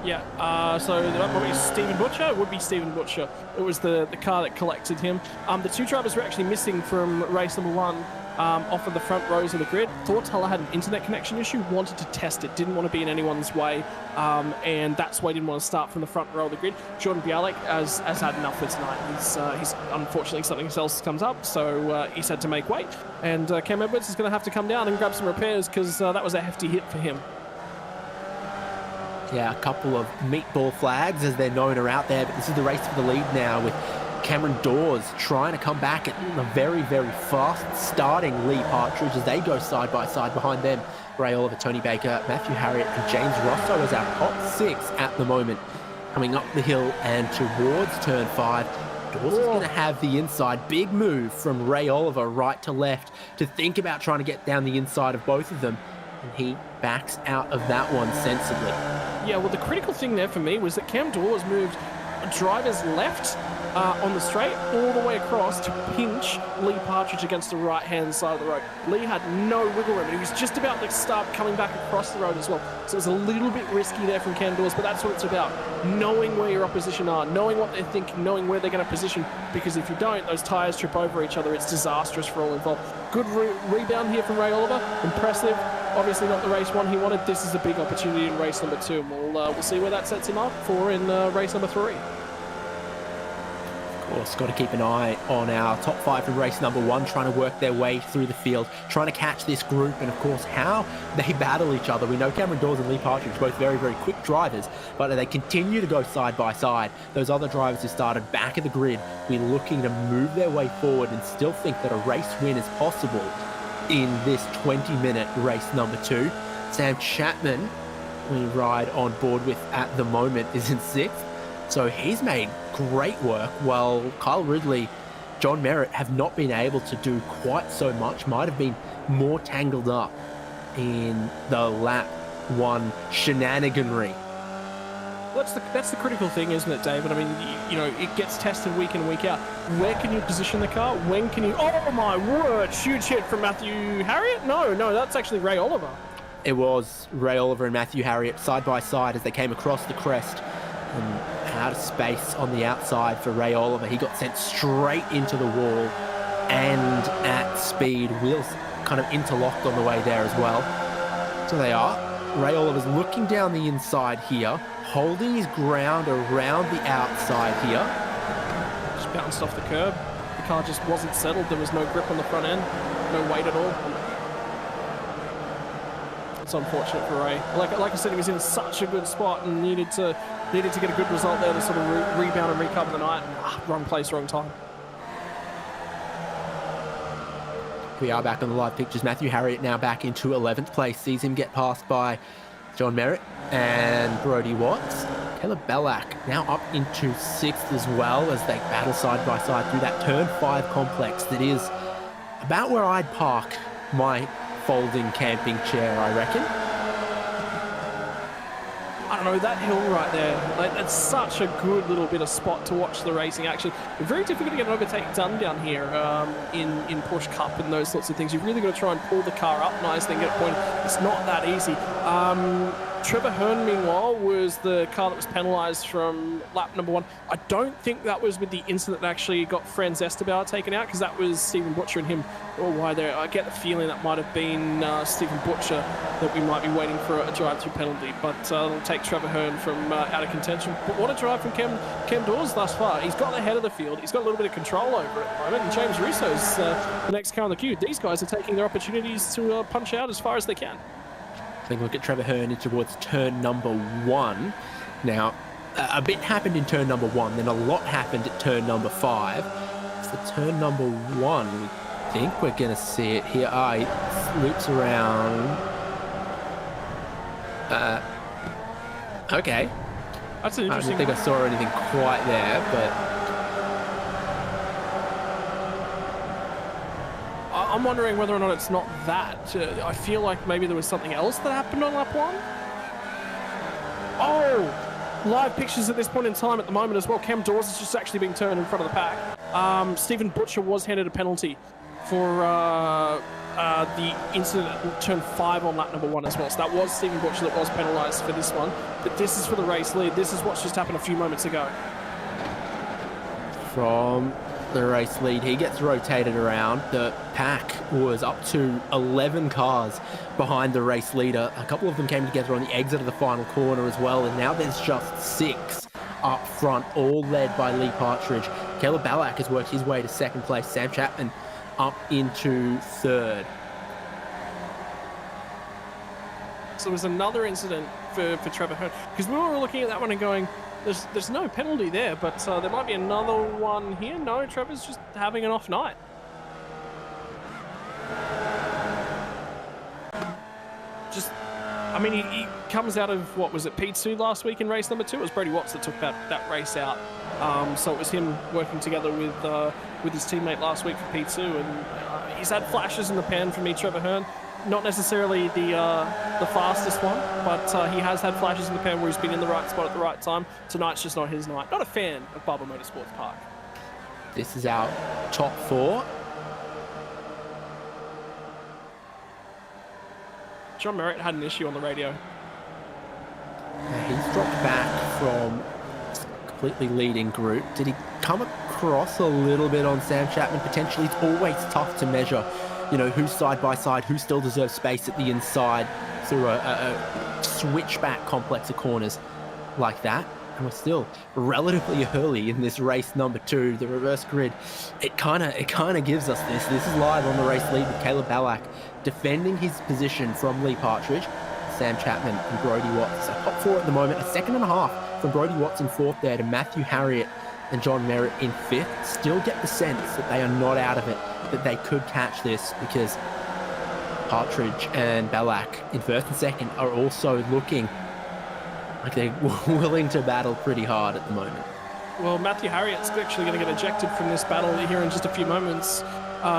Yeah, so that would be Stephen Butcher. It would be Stephen Butcher. It was the car that collected him. The 2 drivers were actually missing from race number 1. Off of the front rows of the grid. Thortella had an internet connection issue, wanted to test it, didn't want to be in anyone's way, and that's why he didn't want to start from the front row of the grid. Jordan Bialik has had enough for tonight. He's unfortunately something else comes up, so he's had to make weight, and Cam Edwards is going to have to come down and grab some repairs because that was a hefty hit for him. Yeah, a couple of meatball flags, as they're known, are out there, but this is the race for the lead now with Cameron Dawes trying to come back at a very fast starting Lee Partridge as they go side by side behind them. Ray Oliver, Tony Baker, Matthew Harriott and James Rosso as our top 6 at the moment. Coming up the hill and towards turn 5. Dawes is going to have the inside. Big move from Ray Oliver right to left to think about trying to get down the inside of both of them. And he backs out of that one sensibly. Yeah, well, the critical thing there for me was that Cam Dawes moved drivers left on the straight all the way across to pinch Lee Partridge against the right-hand side of the road. Lee had no wiggle room, and he was just about to start coming back across the road as well. So it was a little bit risky there from Cam Dawes, but that's what it's about. Knowing where your opposition are, knowing what they're thinking, knowing where they're going to position, because if you don't, those tyres trip over each other. It's disastrous for all involved. Good rebound here from Ray Oliver. Impressive. Obviously not the race 1 he wanted. This is a big opportunity in race number 2, and we'll see where that sets him up for in race number 3. Of course, got to keep an eye on our top 5 from race number 1, trying to work their way through the field, trying to catch this group, and of course how they battle each other. We know Cameron Dawes and Lee Partridge, both very quick drivers, but they continue to go side by side. Those other drivers who started back of the grid will be looking to move their way forward and still think that a race win is possible in this 20-minute race number 2. Sam Chapman, we ride on board with at the moment, is in 6th. So he's made great work, while Kyle Ridley, John Merritt have not been able to do quite so much. Might have been more tangled up in the lap 1 shenaniganry. That's the critical thing, isn't it, David? I mean, you know, it gets tested week in, week out. Where can you position the car? When can you... Oh, my word! Huge hit from Matthew Harriott? No, that's actually Ray Oliver. It was Ray Oliver and Matthew Harriott side by side as they came across the crest. And out of space on the outside for Ray Oliver. He got sent straight into the wall and at speed. Wheels kind of interlocked on the way there as well. So they are. Ray Oliver's looking down the inside here, holding his ground around the outside here. Just bounced off the curb. The car just wasn't settled. There was no grip on the front end, no weight at all. It's unfortunate for Ray. Like I said, he was in such a good spot and needed to get a good result there to sort of rebound and recover the night. Wrong place, wrong time. We are back on the live pictures. Matthew Harriott now back into 11th place. Sees him get passed by John Merritt and Brodie Watts. Caleb Bellack now up into 6th as well as they battle side by side through that turn 5 complex that is about where I'd park my folding camping chair, I reckon. I don't know, that hill right there, like, that's such a good little bit of spot to watch the racing action. Very difficult to get an overtake done down here in Porsche Cup and those sorts of things. You've really got to try and pull the car up nicely and get a point. It's not that easy. Trevor Hearn, meanwhile, was the car that was penalised from lap number 1. I don't think that was with the incident that actually got Franz Esteban taken out, because that was Stephen Butcher and him wide there. I get the feeling that might have been Stephen Butcher that we might be waiting for a drive-through penalty, but it'll take Trevor Hearn from out of contention. But what a drive from Cam Dawes thus far. He's got the head of the field. He's got a little bit of control over it at the moment, and James Russo's the next car on the queue. These guys are taking their opportunities to punch out as far as they can. Take a look at Trevor Hearn towards turn number 1. Now, a bit happened in turn number 1, then a lot happened at turn number 5. For turn number 1, we think we're going to see it here. He loops around. Okay. That's an interesting. I don't think I saw anything quite there, but I'm wondering whether or not it's not that. I feel like maybe there was something else that happened on lap 1. Oh, live pictures at this point in time at the moment as well. Cam Dawes is just actually being turned in front of the pack. Stephen Butcher was handed a penalty for the incident at turn 5 on lap number 1 as well. So that was Stephen Butcher that was penalised for this one. But this is for the race lead. This is what's just happened a few moments ago. From the race lead, he gets rotated around. The pack was up to 11 cars behind the race leader. A couple of them came together on the exit of the final corner as well, and now there's just 6 up front, all led by Lee Partridge. Caleb Ballack has worked his way to second place. Sam Chapman up into third. So there was another incident for Trevor Hearn, because we were looking at that one and going, there's no penalty there, but there might be another one here. No, Trevor's just having an off night. I mean, he comes out of, what was it, P2 last week in race number 2? It was Brody Watts that took that race out. So it was him working together with his teammate last week for P2, and he's had flashes in the pan for me, Trevor Hearn. Not necessarily the fastest one, but he has had flashes in the pan where he's been in the right spot at the right time. Tonight's just not his night. Not a fan of Barber Motorsports Park. This is our top 4. John Merritt had an issue on the radio. He's dropped back from completely leading group. Did he come across a little bit on Sam Chapman? Potentially. It's always tough to measure, you know, who's side by side, who still deserves space at the inside through a switchback complex of corners like that. And we're still relatively early in this race number 2, the reverse grid. It kind of gives us this. This is live on the race lead with Caleb Ballack defending his position from Lee Partridge, Sam Chapman and Brody Watts. So top 4 at the moment, a second and a half from Brody Watts in 4th there to Matthew Harriott and John Merritt in 5th. Still get the sense that they are not out of it, that they could catch this, because Partridge and Ballack in 1st and 2nd are also looking like they're willing to battle pretty hard at the moment. Well, Matthew Harriott's actually going to get ejected from this battle here in just a few moments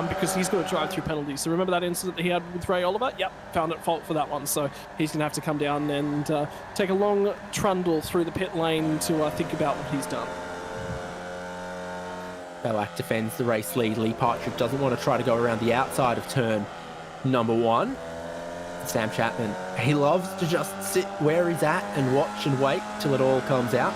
because he's got a drive-through penalty. So remember that incident that he had with Ray Oliver? Yep, found at fault for that one. So he's going to have to come down and take a long trundle through the pit lane to think about what he's done. Ballack defends the race lead. Lee Partridge doesn't want to try to go around the outside of turn number 1. Sam Chapman, he loves to just sit where he's at and watch and wait till it all comes out.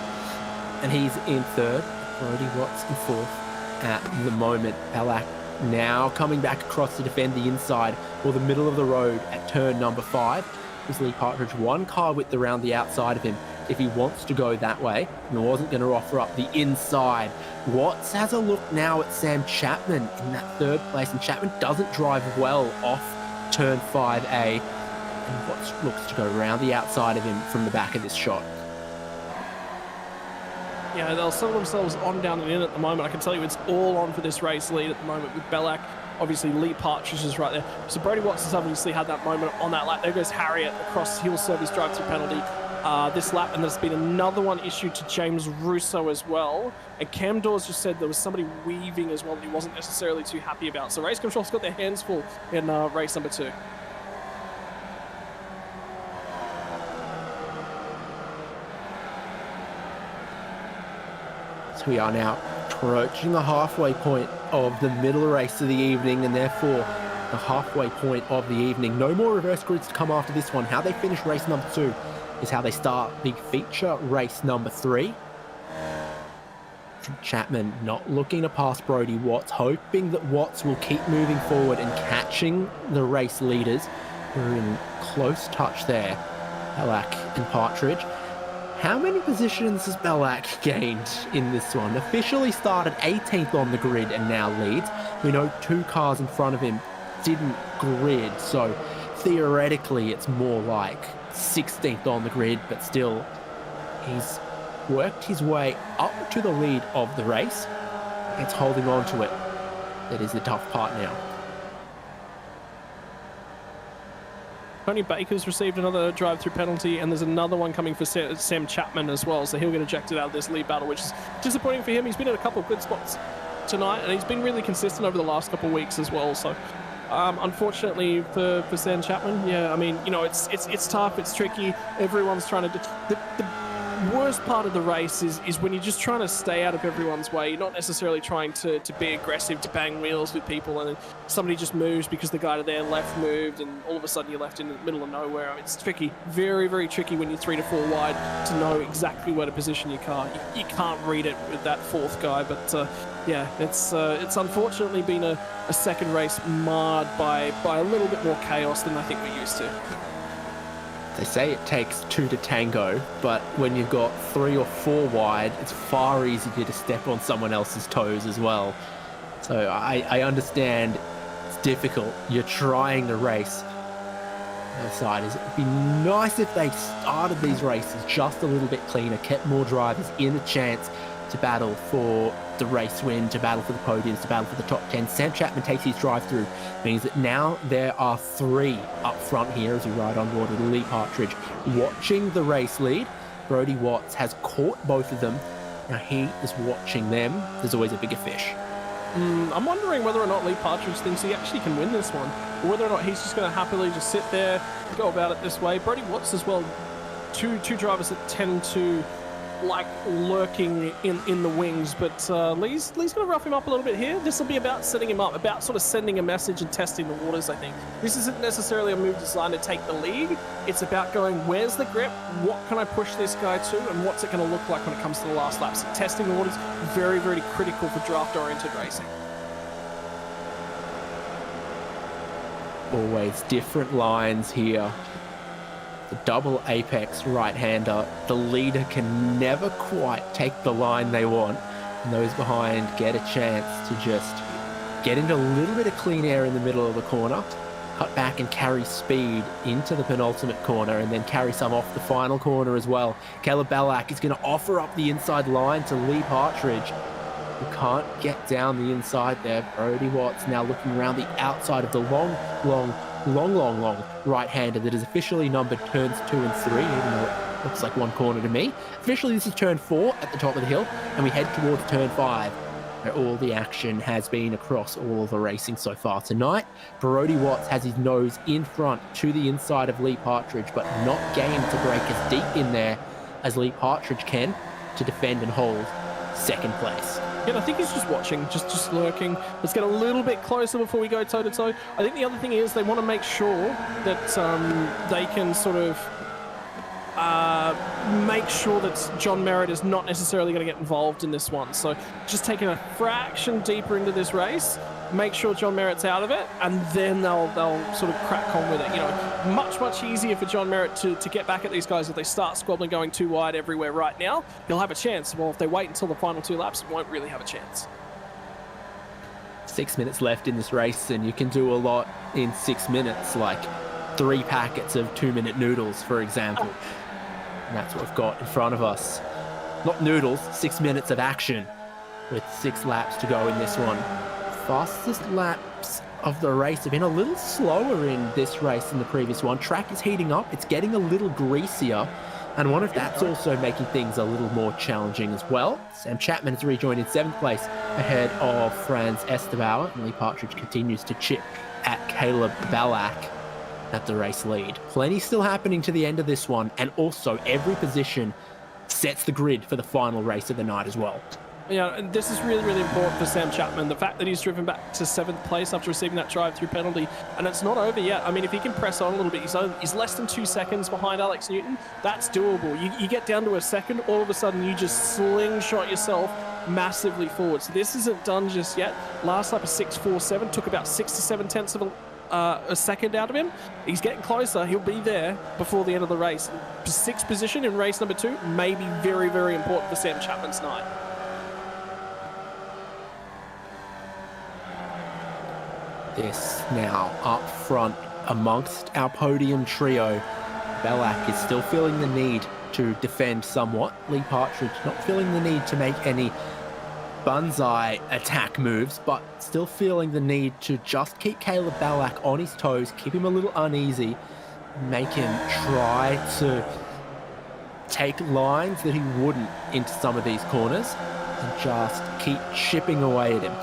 And he's in 3rd. Brody Watts in 4th at the moment. Ballack now coming back across to defend the inside or the middle of the road at turn number 5. There's Lee Partridge, 1 car width around the outside of him if he wants to go that way, and wasn't going to offer up the inside. Watts has a look now at Sam Chapman in that 3rd place, and Chapman doesn't drive well off turn 5A. And Watts looks to go around the outside of him from the back of this shot. Yeah, they'll settle themselves on, down and in at the moment. I can tell you it's all on for this race lead at the moment with Ballack. Obviously, Lee Partridge is right there. So Brody Watts has obviously had that moment on that lap. There goes Harriott across. He'll serve his drive-through penalty this lap. And there's been another one issued to James Russo as well. And Cam Dawes just said there was somebody weaving as well that he wasn't necessarily too happy about. So race control's got their hands full in race number 2. So we are now approaching the halfway point of the middle race of the evening, and therefore the halfway point of the evening. No more reverse grids to come after this one. How they finish race number 2 is how they start big feature race number 3. Chapman not looking to pass Brodie Watts, hoping that Watts will keep moving forward and catching the race leaders who are in close touch there, Belak and Partridge. How many positions has Belak gained in this one? Officially started 18th on the grid and now leads. We know 2 cars in front of him didn't grid, so theoretically it's more like 16th on the grid, but still he's worked his way up to the lead of the race. It's holding on to it that is the tough part now. Tony Baker's received another drive-through penalty, and there's another one coming for Sam Chapman as well, so he'll get ejected out of this lead battle, which is disappointing for him. He's been in a couple of good spots tonight, and he's been really consistent over the last couple of weeks as well, so unfortunately for Sam Chapman, yeah, I mean, you know, it's tough, it's tricky, everyone's trying to do... The worst part of the race is when you're just trying to stay out of everyone's way. You're not necessarily trying to be aggressive, to bang wheels with people, and then somebody just moves because the guy to their left moved, and all of a sudden you're left in the middle of nowhere. It's tricky, very, very tricky when you're 3 to 4 wide to know exactly where to position your car. You can't read it with that 4th guy, but yeah, it's unfortunately been a second race marred by a little bit more chaos than I think we're used to. They say it takes 2 to tango, but when you've got 3 or 4 wide, it's far easier to step on someone else's toes as well. So I understand it's difficult. You're trying to race. The other side is it'd be nice if they started these races just a little bit cleaner, kept more drivers in a chance to battle for the race win, to battle for the podiums, to battle for the top 10. Sam Chapman takes his drive-through, means that now there are 3 up front here as we ride on board with Lee Partridge watching the race lead. Brodie Watts has caught both of them. Now he is watching them. There's always a bigger fish. I'm wondering whether or not Lee Partridge thinks he actually can win this one, or whether or not he's just going to happily just sit there, go about it this way. Brodie Watts as well, two drivers that tend to like lurking in the wings, but Lee's going to rough him up a little bit here. This will be about setting him up, about sort of sending a message and testing the waters, I think. This isn't necessarily a move designed to take the lead. It's about going, where's the grip? What can I push this guy to? And what's it going to look like when it comes to the last lap? So testing the waters, very, very critical for draft-oriented racing. Always different lines here. The double apex right-hander, the leader can never quite take the line they want, and those behind get a chance to just get into a little bit of clean air in the middle of the corner, cut back and carry speed into the penultimate corner, and then carry some off the final corner as well. Caleb Belak is going to offer up the inside line to Lee Partridge, who can't get down the inside there. Brodie Watts now looking around the outside of the long right-hander that is officially numbered turns 2 and 3, even though it looks like one corner to me. Officially, this is turn 4 at the top of the hill, and we head towards turn 5, where all the action has been across all of the racing so far tonight. Brodie Watts has his nose in front to the inside of Lee Partridge, but not game to break as deep in there as Lee Partridge can to defend and hold second place. Yeah, I think he's just watching, just lurking. Let's get a little bit closer before we go toe-to-toe. I think the other thing is they want to make sure that they can sort of make sure that John Merritt is not necessarily going to get involved in this one. So just taking a fraction deeper into this race, make sure John Merritt's out of it, and then they'll sort of crack on with it. You know, much easier for John Merritt to get back at these guys if they start squabbling, going too wide everywhere right now. He'll have a chance. Well, if they wait until the final 2 laps, it won't really have a chance. 6 minutes left in this race, and you can do a lot in 6 minutes, like 3 packets of 2-minute noodles, for example. And that's what we've got in front of us. Not noodles, 6 minutes of action with 6 laps to go in this one. Fastest laps of the race have been a little slower in this race than the previous one. Track is heating up, it's getting a little greasier, and I wonder if that's also making things a little more challenging as well. Sam Chapman has rejoined in 7th place ahead of Franz Estebauer, and Lee Partridge continues to chip at Caleb Belak at the race lead. Plenty still happening to the end of this one, and also every position sets the grid for the final race of the night as well. Yeah, and this is really, really important for Sam Chapman. The fact that he's driven back to 7th place after receiving that drive-through penalty, and it's not over yet. I mean, if he can press on a little bit, he's less than 2 seconds behind Alex Newton. That's doable. You get down to a second, all of a sudden you just slingshot yourself massively forward. So this isn't done just yet. Last lap of 6.47 took about 6 to 7 tenths of a second out of him. He's getting closer. He'll be there before the end of the race. 6th position in race number 2 may be very, very important for Sam Chapman's night. This now up front amongst our podium trio. Belak is still feeling the need to defend somewhat. Lee Partridge not feeling the need to make any banzai attack moves, but still feeling the need to just keep Caleb Belak on his toes, keep him a little uneasy, make him try to take lines that he wouldn't into some of these corners, and just keep chipping away at him.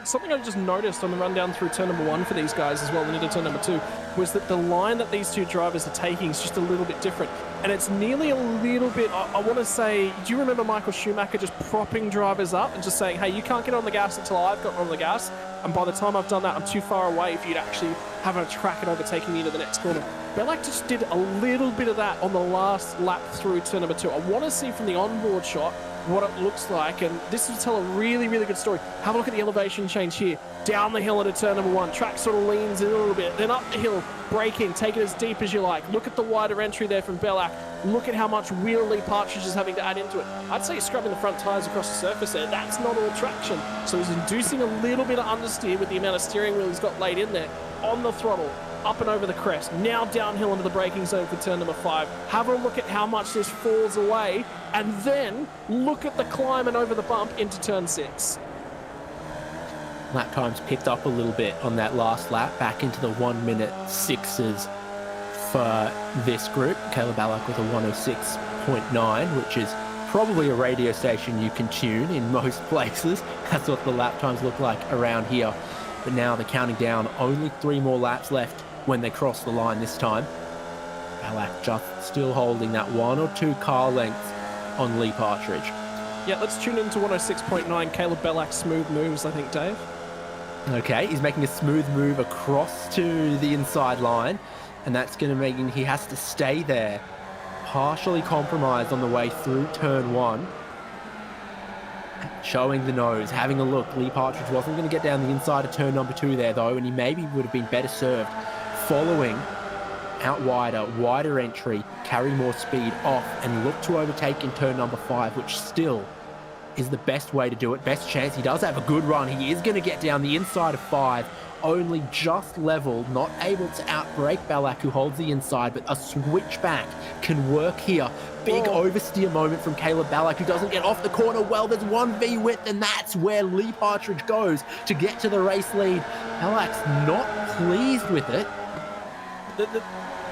Something I just noticed on the run down through turn number 1 for these guys as well, and into turn number 2, was that the line that these two drivers are taking is just a little bit different. And it's nearly a little bit, I want to say, do you remember Michael Schumacher just propping drivers up and just saying, hey, you can't get on the gas until I've gotten on the gas, and by the time I've done that, I'm too far away for you to actually have a track and overtaking me into the next corner. Belak just did a little bit of that on the last lap through turn number 2. I want to see from the onboard shot what it looks like, and this will tell a really, really good story. Have a look at the elevation change here. Down the hill into turn number 1. Track sort of leans in a little bit, then up the hill, braking, take it as deep as you like. Look at the wider entry there from Belak. Look at how much wheel Lee Partridge is having to add into it. I'd say he's scrubbing the front tyres across the surface there. That's not all traction. So he's inducing a little bit of understeer with the amount of steering wheel he's got laid in there. On the throttle, up and over the crest, now downhill into the braking zone for turn number 5. Have a look at how much this falls away, and then look at the climb and over the bump into turn 6. Lap times picked up a little bit on that last lap, back into the 1:06s for this group. Caleb Belak with a 1:06.9, which is probably a radio station you can tune in most places. That's what the lap times look like around here. But now they're counting down, only 3 more laps left when they cross the line this time. Belak just still holding that 1 or 2 car lengths on Lee Partridge. Yeah, let's tune into 106.9 Caleb Belak's smooth moves, I think, Dave. Okay, he's making a smooth move across to the inside line, and that's going to mean he has to stay there, partially compromised on the way through turn 1. Showing the nose, having a look. Lee Partridge wasn't going to get down the inside of turn number 2 there, though, and he maybe would have been better served following out wider entry, carry more speed off, and look to overtake in turn number 5, which still is the best way to do it. Best chance. He does have a good run. He is going to get down the inside of 5, only just level, not able to outbrake Belak, who holds the inside, but a switchback can work here. Big oversteer moment from Caleb Belak, who doesn't get off the corner well. There's 1V width, and that's where Lee Partridge goes to get to the race lead. Belak's not pleased with it.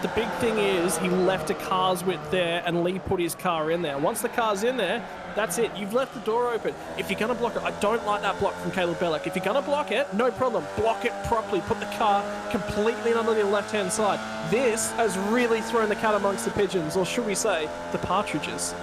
The big thing is he left a car's width there, and Lee put his car in there. Once the car's in there, that's it. You've left the door open. If you're going to block it, I don't like that block from Caleb Belak. If you're going to block it, no problem. Block it properly. Put the car completely under the left-hand side. This has really thrown the cat amongst the pigeons, or should we say, the partridges.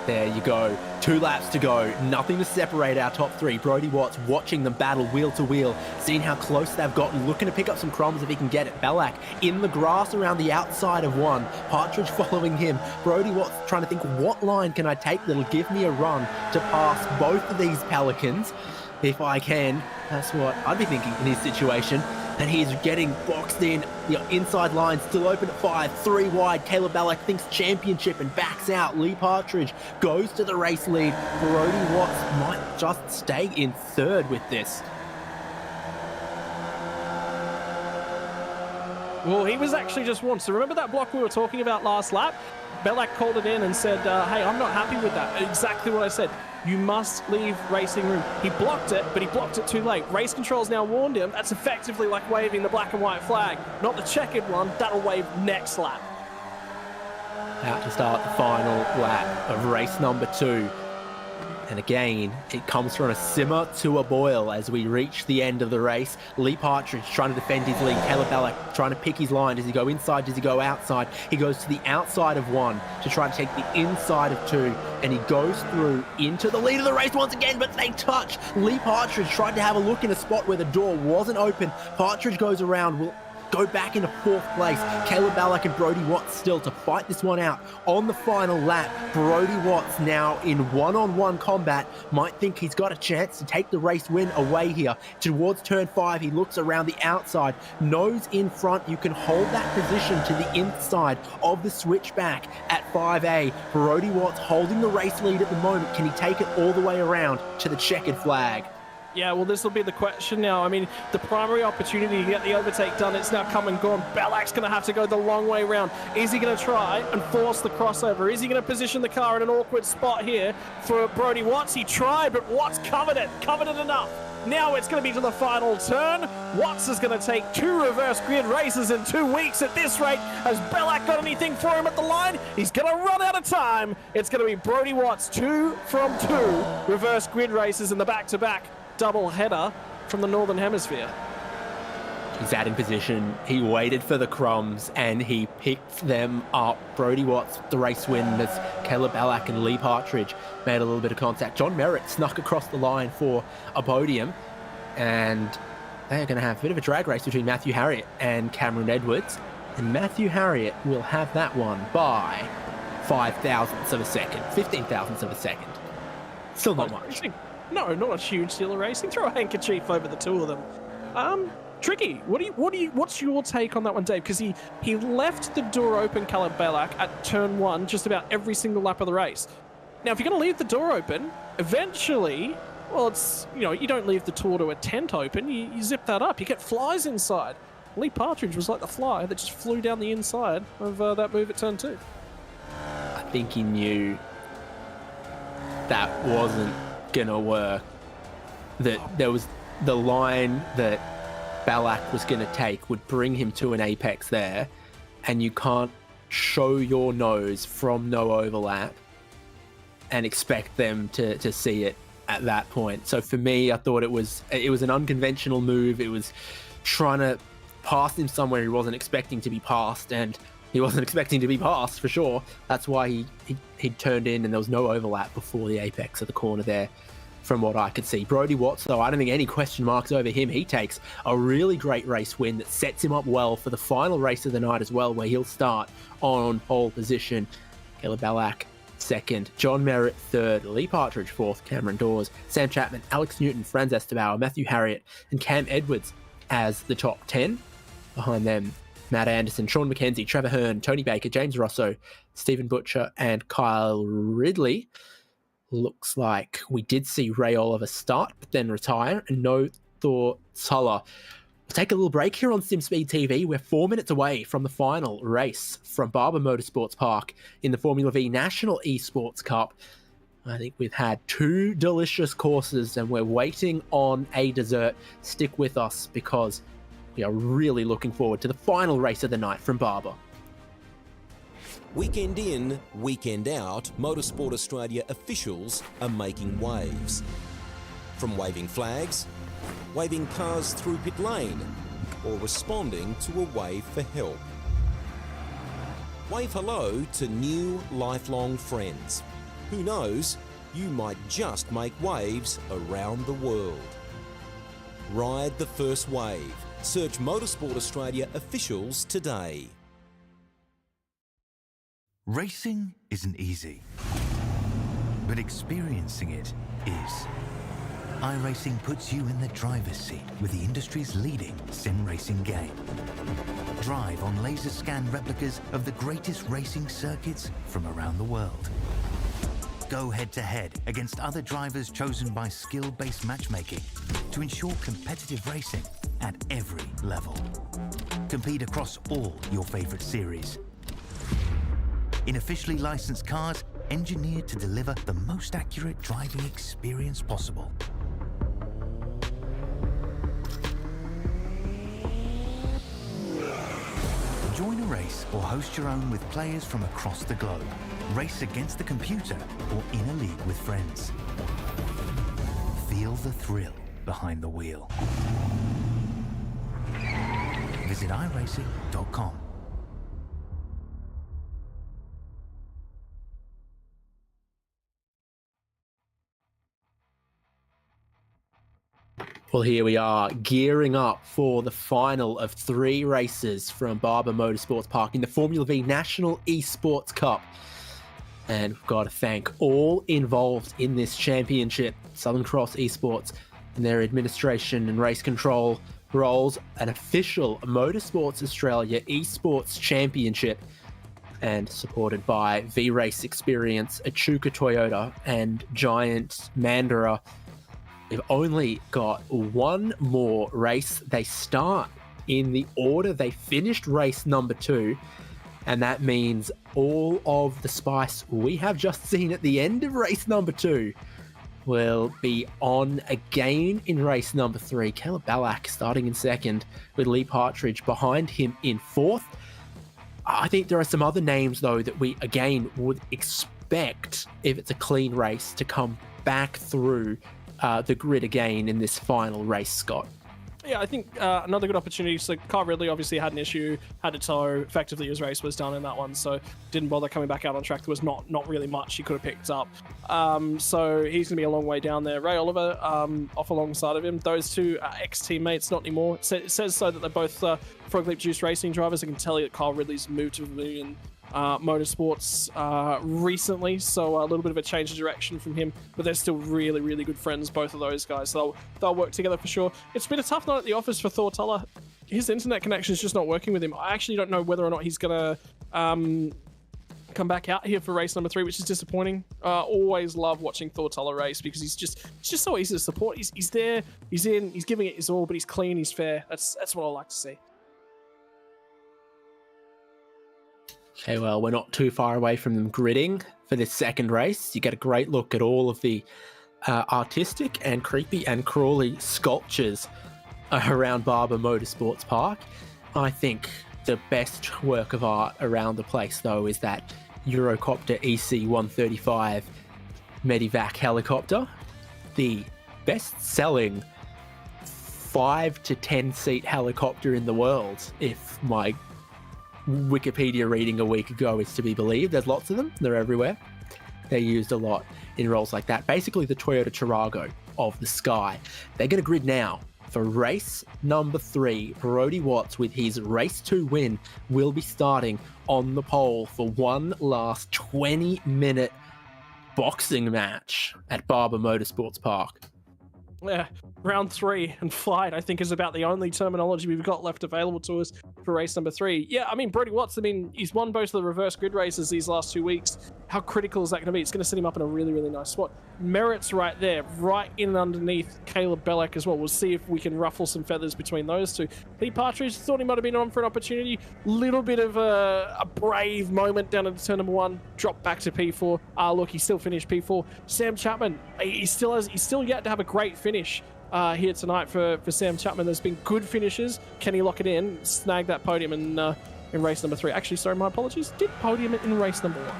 There you go. 2 laps to go. Nothing to separate our top 3. Brodie Watts watching them battle wheel to wheel, seeing how close they've gotten, looking to pick up some crumbs if he can get it. Belak in the grass around the outside of 1. Partridge following him. Brodie Watts trying to think, what line can I take that'll give me a run to pass both of these Pelicans if I can? That's what I'd be thinking in his situation. And he's getting boxed in. The inside line still open at 5, 3 wide. Caleb Belak thinks championship and backs out. Lee Partridge goes to the race lead. Brodie Watts might just stay in 3rd with this. Well, he was actually just warned. So remember that block we were talking about last lap? Belak called it in and said, hey, I'm not happy with that. Exactly what I said. You must leave racing room. He blocked it, but he blocked it too late. Race control's now warned him. That's effectively like waving the black and white flag. Not the checkered one. That'll wave next lap. Out to start the final lap of race number 2. And again, it comes from a simmer to a boil as we reach the end of the race. Lee Partridge trying to defend his lead. Caleb Ballack trying to pick his line. Does he go inside? Does he go outside? He goes to the outside of 1 to try to take the inside of 2. And he goes through into the lead of the race once again, but they touch. Lee Partridge tried to have a look in a spot where the door wasn't open. Partridge goes around, will go back into 4th place. Caleb Ballack and Brody Watts still to fight this one out on the final lap. Brody Watts now in one-on-one combat, might think he's got a chance to take the race win away here. Towards turn 5, he looks around the outside, nose in front. You can hold that position to the inside of the switchback at 5A. Brody Watts holding the race lead at the moment. Can he take it all the way around to the checkered flag? Yeah, well, this will be the question now. I mean, the primary opportunity to get the overtake done, it's now come and gone. Ballack's going to have to go the long way round. Is he going to try and force the crossover? Is he going to position the car in an awkward spot here for Brody Watts? He tried, but Watts covered it enough. Now it's going to be to the final turn. Watts is going to take 2 reverse grid races in 2 weeks at this rate. Has Ballack got anything for him at the line? He's going to run out of time. It's going to be Brody Watts, 2 from 2 reverse grid races in the back-to-back double header from the Northern Hemisphere. He's out in position. He waited for the crumbs and he picked them up. Brody Watts, the race win, as Caleb Ballack and Lee Partridge made a little bit of contact. John Merritt snuck across the line for a podium, and they are going to have a bit of a drag race between Matthew Harriott and Cameron Edwards. And Matthew Harriott will have that one by 5 thousandths of a second, 15 thousandths of a second. Still not much. No, not a huge deal of racing. Throw a handkerchief over the 2 of them. Tricky. What's your take on that one, Dave? Because he left the door open, Caleb Ballack, at turn 1 just about every single lap of the race. Now, if you're going to leave the door open, eventually, well, it's, you don't leave the door to a tent open. You zip that up. You get flies inside. Lee Partridge was like the fly that just flew down the inside of that move at turn 2. I think he knew that wasn't gonna work, that there was the line that Ballack was gonna take would bring him to an apex there, and you can't show your nose from no overlap and expect them to see it at that point. So for me, I thought it was an unconventional move. It was trying to pass him somewhere he wasn't expecting to be passed, and he wasn't expecting to be passed for sure. That's why he turned in, and there was no overlap before the apex of the corner there, from what I could see. Brody Watts, though, I don't think any question marks over him. He takes a really great race win that sets him up well for the final race of the night as well, where he'll start on pole position. Caleb Ballack, 2nd. John Merritt, 3rd. Lee Partridge, 4th. Cameron Dawes, Sam Chapman, Alex Newton, Franz Estebauer, Matthew Harriott, and Cam Edwards as the top 10. Behind them, Matt Anderson, Sean McKenzie, Trevor Hearn, Tony Baker, James Rosso, Stephen Butcher, and Kyle Ridley. Looks like we did see Ray Oliver start, but then retire, and no Thor Suller. We'll take a little break here on SimSpeed TV. We're 4 minutes away from the final race from Barber Motorsports Park in the Formula Vee National Esports Cup. I think we've had 2 delicious courses, and we're waiting on a dessert. Stick with us, because we are really looking forward to the final race of the night from Barber. Weekend in, weekend out, Motorsport Australia officials are making waves. From waving flags, waving cars through pit lane, or responding to a wave for help. Wave hello to new lifelong friends. Who knows, you might just make waves around the world. Ride the first wave. Search Motorsport Australia officials today. Racing isn't easy, but experiencing it is. iRacing puts you in the driver's seat with the industry's leading sim racing game. Drive on laser scan replicas of the greatest racing circuits from around the world. Go head-to-head against other drivers chosen by skill-based matchmaking to ensure competitive racing at every level. Compete across all your favorite series. In officially licensed cars, engineered to deliver the most accurate driving experience possible. Join a race or host your own with players from across the globe. race against the computer, or in a league with friends. Feel the thrill behind the wheel. Visit iRacing.com. Well, here we are, gearing up for the final of 3 races from Barber Motorsports Park in the Formula Vee National Esports Cup. And we've got to thank all involved in this championship, Southern Cross Esports and their administration and race control roles, an official Motorsports Australia Esports Championship, and supported by VRace Experience, Echuca Toyota, and giant Mandurah. They've only got one more race. They start in the order they finished race number 2, and that means all of the spice we have just seen at the end of race number 2 will be on again in race number 3. Caleb Ballack starting in second, with Lee Partridge behind him in 4th. I think there are some other names, though, that we, again, would expect, if it's a clean race, to come back through the grid again in this final race, Scott. Yeah, I think another good opportunity. So Kyle Ridley obviously had an issue, had a tow. Effectively, his race was done in that one, so didn't bother coming back out on track. There was not really much he could have picked up. So he's going to be a long way down there. Ray Oliver off alongside of him. Those two are ex-teammates, not anymore. It says so that they're both Frog Leap Juice Racing drivers. I can tell you that Kyle Ridley's moved to Vermilion Motorsports recently, so a little bit of a change of direction from him, but they're still really, really good friends, both of those guys. So they'll work together for sure. It's been a tough night at the office for Thor Tuller. His internet connection is just not working with him. I actually don't know whether or not he's gonna come back out here for race number 3, which is disappointing. Always love watching Thor Tuller race because he's just so easy to support. He's there, he's in, he's giving it his all, but he's clean, he's fair. That's what I like to see. Okay, well, we're not too far away from them gridding for this second race. You get a great look at all of the artistic and creepy and crawly sculptures around Barber Motorsports Park. I think the best work of art around the place, though, is that Eurocopter EC-135 Medivac helicopter. The best-selling 5 to 10 seat helicopter in the world, if my Wikipedia reading a week ago is to be believed. There's lots of them. They're everywhere. They're used a lot in roles like that. Basically the Toyota Tarago of the sky. They're going to grid now for race number 3. Brody Watts, with his race 2 win, will be starting on the pole for one last 20-minute boxing match at Barber Motorsports Park. Yeah, round 3 and flight, I think, is about the only terminology we've got left available to us for race number 3. Yeah, I mean, Brody Watts, he's won both of the reverse grid races these last 2 weeks. How critical is that going to be? It's going to set him up in a really, really nice spot. Merritt's right there, right in and underneath Caleb Bellack as well. We'll see if we can ruffle some feathers between those two. Lee Partridge thought he might have been on for an opportunity. Little bit of a brave moment down into turn number 1. Dropped back to P4. Look, he still finished P4. Sam Chapman, he's still yet to have a great finish here tonight for Sam Chapman. There's been good finishes. Can he lock it in? Snag that podium in race number 3. Actually, sorry, my apologies. Did podium in race number 1.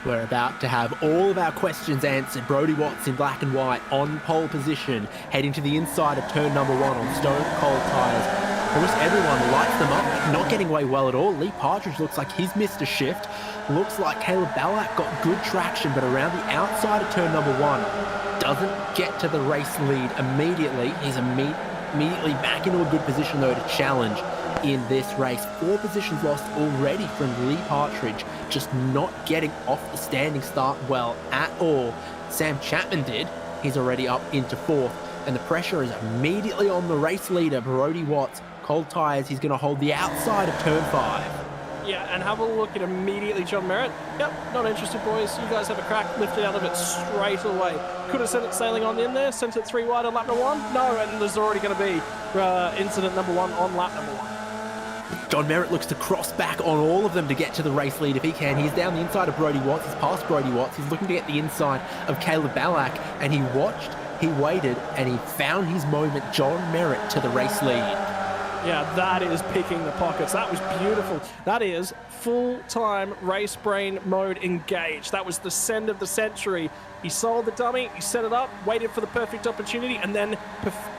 We're about to have all of our questions answered. Brody Watts in black and white on pole position, heading to the inside of turn number 1 on stone cold tyres. Almost everyone lights them up, not getting away well at all. Lee Partridge looks like he's missed a shift. Looks like Caleb Ballack got good traction, but around the outside of turn number 1, doesn't get to the race lead immediately. He's immediately back into a good position, though, to challenge in this race. 4 positions lost already from Lee Partridge, just not getting off the standing start well at all. Sam Chapman did. He's already up into 4th, and the pressure is immediately on the race leader, Brody Watts. Cold tyres, he's going to hold the outside of turn 5. Yeah, and have a look at immediately John Merritt. Yep, not interested, boys. You guys have a crack. Lift it out of it straight away. Could have sent it sailing on in there, sent it 3 wide on lap number 1. No, and there's already going to be incident number 1 on lap number 1. John Merritt looks to cross back on all of them to get to the race lead if he can. He's down the inside of Brody Watts. He's past Brody Watts. He's looking to get the inside of Caleb Ballack, and he watched, he waited, and he found his moment. John Merritt to the race lead. Yeah, that is picking the pockets. That was beautiful. That is full-time race brain mode engaged. That was the send of the century. He sold the dummy, he set it up, waited for the perfect opportunity, and then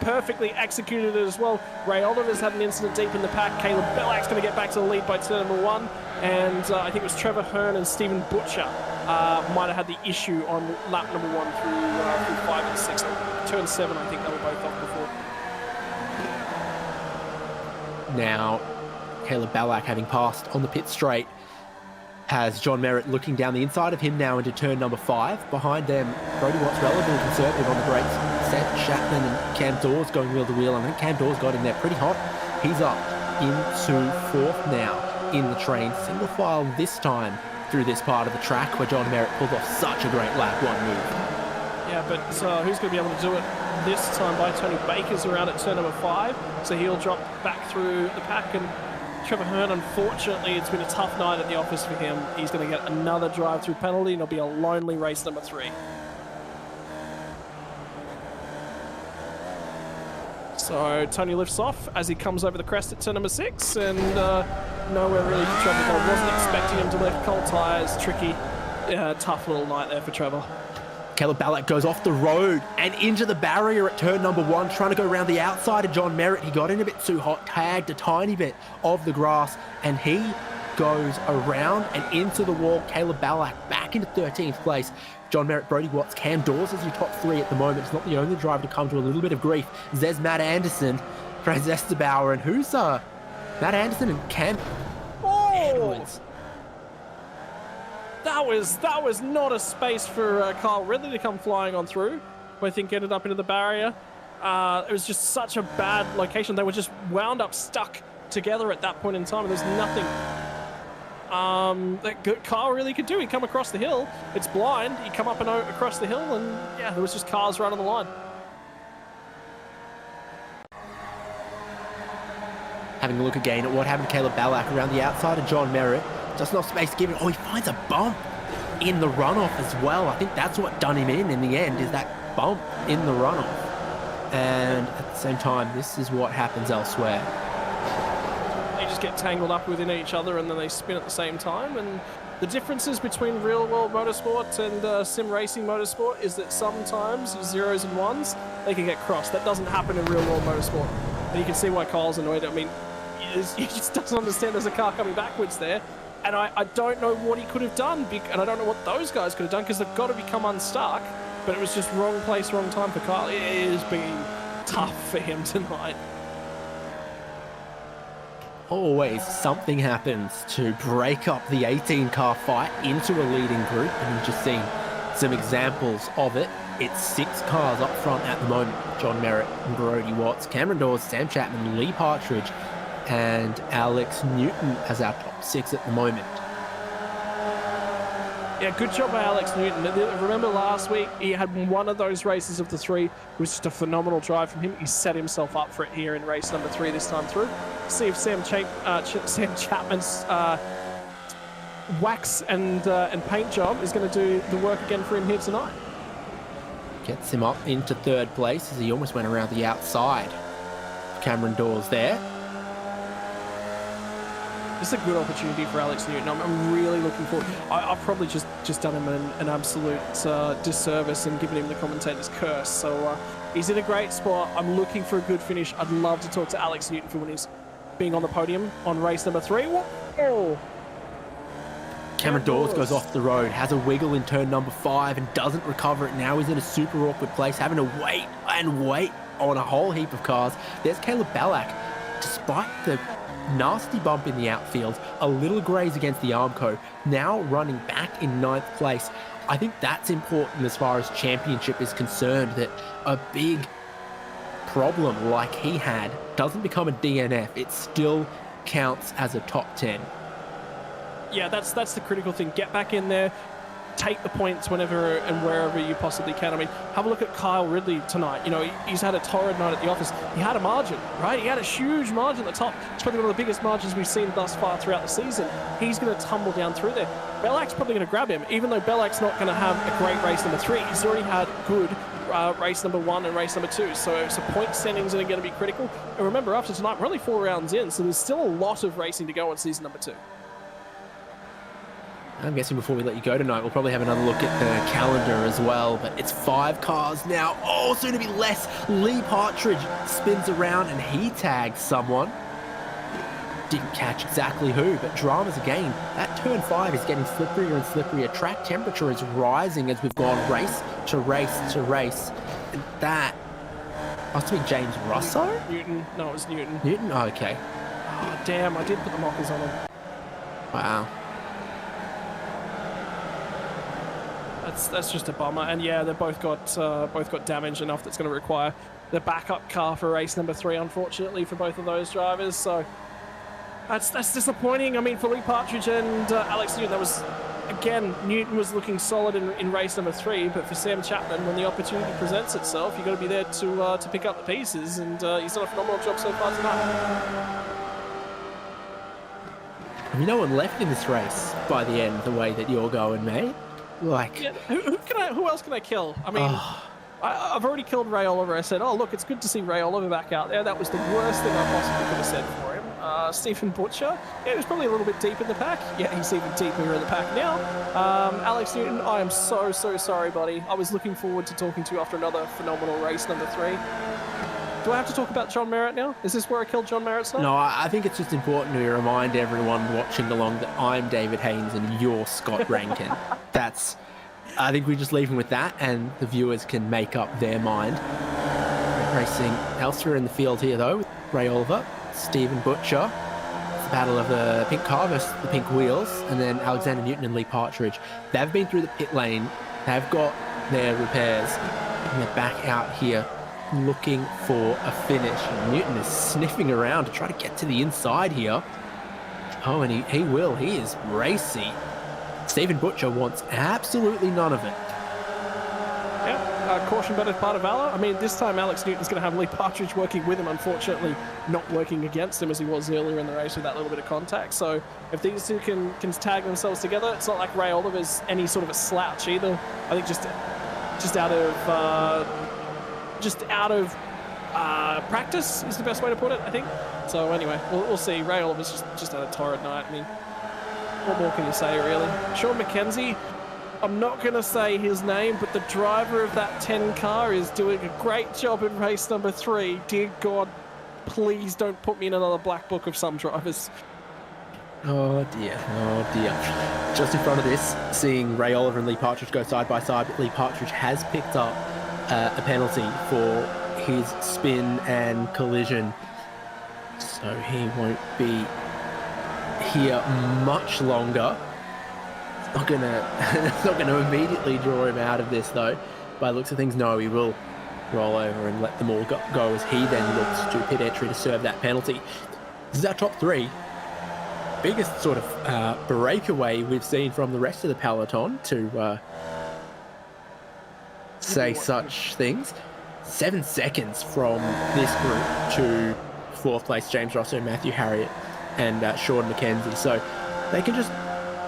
perfectly executed it as well. Ray Oliver's had an incident deep in the pack. Caleb Bellac's going to get back to the lead by turn number 1. And I think it was Trevor Hearn and Stephen Butcher might have had the issue on lap number 1 through 5 and 6. Turn 7, I think they were both off before. Now, Caleb Ballack, having passed on the pit straight, has John Merritt looking down the inside of him now into turn number 5. Behind them, Brody Watts relatively conservative on the brakes. Sam Chapman and Cam Dawes going wheel to wheel. I think Cam Dawes got in there pretty hot. He's up into 4th now in the train. Single file this time through this part of the track where John Merritt pulled off such a great lap 1 move. Yeah, but who's going to be able to do it this time? By Tony Baker's around at turn number 5, so he'll drop back through the pack. And Trevor Hearn, unfortunately, it's been a tough night at the office for him. He's going to get another drive-through penalty, and it'll be a lonely race number 3. So Tony lifts off as he comes over the crest at turn number 6, and nowhere really for Trevor. I wasn't expecting him to lift. Cold tyres, tricky, tough little night there for Trevor. Caleb Ballack goes off the road and into the barrier at turn number 1, trying to go around the outside of John Merritt. He got in a bit too hot, tagged a tiny bit of the grass, and he goes around and into the wall. Caleb Ballack back into 13th place. John Merritt, Brody Watts, Cam Dawes is your top 3 at the moment. It's not the only driver to come to a little bit of grief. There's Matt Anderson, Franz Esterbauer, and who's Matt Anderson and Cam Edwards. That was not a space for Kyle Ridley to come flying on through, who I think ended up into the barrier. It was just such a bad location. They were just wound up stuck together at that point in time. There's nothing that Kyle really could do. He'd come across the hill. It's blind. He'd come up and across the hill, and yeah, there was just cars right on the line. Having a look again at what happened to Caleb Ballack around the outside of John Merritt. Just enough space to give it. Oh, he finds a bump in the runoff as well. I think that's what done him in the end, is that bump in the runoff. And at the same time, this is what happens elsewhere. They just get tangled up within each other, and then they spin at the same time. And the differences between real-world motorsport and sim racing motorsport is that sometimes your 0s and 1s, they can get crossed. That doesn't happen in real-world motorsport. And you can see why Kyle's annoyed. I mean, he just doesn't understand there's a car coming backwards there. And I don't know what he could have done, and I don't know what those guys could have done, because they've got to become unstuck. But it was just wrong place, wrong time for Kyle. It is being tough for him tonight. Always something happens to break up the 18-car fight into a leading group, and you've just seen some examples of it. It's 6 cars up front at the moment. John Merritt and Brody Watts, Cameron Dawes, Sam Chapman, Lee Partridge, and Alex Newton as our top 6 at the moment. Yeah, good job by Alex Newton. Remember last week, he had one of those races of the 3. It was just a phenomenal drive from him. He set himself up for it here in race number 3 this time through. See if Sam Chapman's wax and paint job is going to do the work again for him here tonight. Gets him up into 3rd place as he almost went around the outside. Cameron Dawes there. This is a good opportunity for Alex Newton. I'm really looking forward. I've probably just done him an absolute disservice and given him the commentator's curse. So he's in a great spot. I'm looking for a good finish. I'd love to talk to Alex Newton for when he's being on the podium on race number 3. Whoa! Cameron Dawes goes off the road, has a wiggle in turn number 5 and doesn't recover it. Now he's in a super awkward place, having to wait and wait on a whole heap of cars. There's Caleb Ballack. Despite the nasty bump in the outfield, a little graze against the Armco, now running back in 9th place. I think that's important as far as championship is concerned, that a big problem like he had doesn't become a DNF. It still counts as a top 10. Yeah, that's the critical thing. Get back in there, take the points whenever and wherever you possibly can. I mean, have a look at Kyle Ridley tonight. You know, he's had a torrid night at the office. He had a margin, right? He had a huge margin at the top. It's probably one of the biggest margins we've seen thus far throughout the season. He's going to tumble down through there. Bellack's probably going to grab him, even though Bellack's not going to have a great race number 3. He's already had good race number 1 and race number 2. So point standings are going to be critical. And remember, after tonight, we're only 4 rounds in, so there's still a lot of racing to go on season number 2. I'm guessing before we let you go tonight, we'll probably have another look at the calendar as well. But it's 5 cars now. Oh, soon to be less. Lee Partridge spins around and he tags someone. Didn't catch exactly who, but dramas again. That turn 5 is getting slipperier and slipperier. Track temperature is rising as we've gone race to race to race. And that must be James Russo? Newton. No, it was Newton. Newton? Oh, okay. Oh, damn, I did put the mockers on him. Wow. That's just a bummer. And yeah, they've both got damage enough that's going to require the backup car for race number 3, unfortunately, for both of those drivers. So that's disappointing. I mean, for Lee Partridge and Alex Newton, that was, again, Newton was looking solid in race number 3, but for Sam Chapman, when the opportunity presents itself, you've got to be there to pick up the pieces, and he's done a phenomenal job so far tonight. Have you no one left in this race by the end, the way that you're going, mate? Like, yeah, who else can I kill? I mean, I've already killed Ray Oliver. I said, oh, look, it's good to see Ray Oliver back out there. That was the worst thing I possibly could have said for him. Stephen Butcher, yeah, he was probably a little bit deep in the pack. Yeah, he's even deeper in the pack now. Alex Newton, I am so sorry, buddy. I was looking forward to talking to you after another phenomenal race number 3. Do I have to talk about John Merritt now? Is this where I killed John Merritt's now? No, I think it's just important to remind everyone watching along that I'm David Haynes and you're Scott Rankin. I think we just leave him with that, and the viewers can make up their mind. Racing elsewhere in the field here, though, with Ray Oliver, Stephen Butcher. It's the battle of the pink car versus the pink wheels, and then Alexander Newton and Lee Partridge. They've been through the pit lane. They've got their repairs, and they're back out here looking for a finish. And Newton is sniffing around to try to get to the inside here. Oh, and he will. He is racy. Stephen Butcher wants absolutely none of it. Yeah, caution better part of valor. I mean, this time Alex Newton's going to have Lee Partridge working with him, unfortunately not working against him as he was earlier in the race with that little bit of contact. So if these two can tag themselves together, it's not like Ray Oliver's any sort of a slouch either. I think just out of practice is the best way to put it, I think. So anyway, we'll see. Ray Oliver's just had a torrid night. I mean, what more can you say, really? Sean McKenzie, I'm not going to say his name, but the driver of that 10 car is doing a great job in race number 3. Dear God, please don't put me in another black book of some drivers. Oh dear. Just in front of this, seeing Ray Oliver and Lee Partridge go side by side, but Lee Partridge has picked up a penalty for his spin and collision, so he won't be here much longer. It's not gonna immediately draw him out of this, though. By the looks of things, no, he will roll over and let them all go as he then looks to pit entry to serve that penalty. This is our top 3. Biggest sort of breakaway we've seen from the rest of the peloton to say such things. 7 seconds from this group to 4th place James Russo, Matthew Harriott and Sean McKenzie. So they can just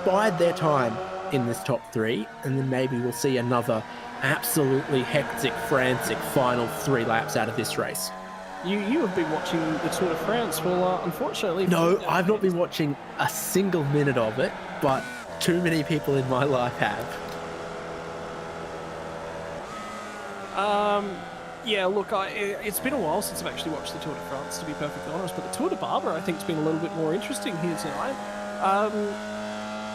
bide their time in this top 3, and then maybe we'll see another absolutely hectic, frantic final 3 laps out of this race. You have been watching the Tour de France. Well, unfortunately... No, I've not been watching a single minute of it, but too many people in my life have. Yeah, look, it's been a while since I've actually watched the Tour de France, to be perfectly honest, but the Tour de Barber, I think, has been a little bit more interesting here tonight.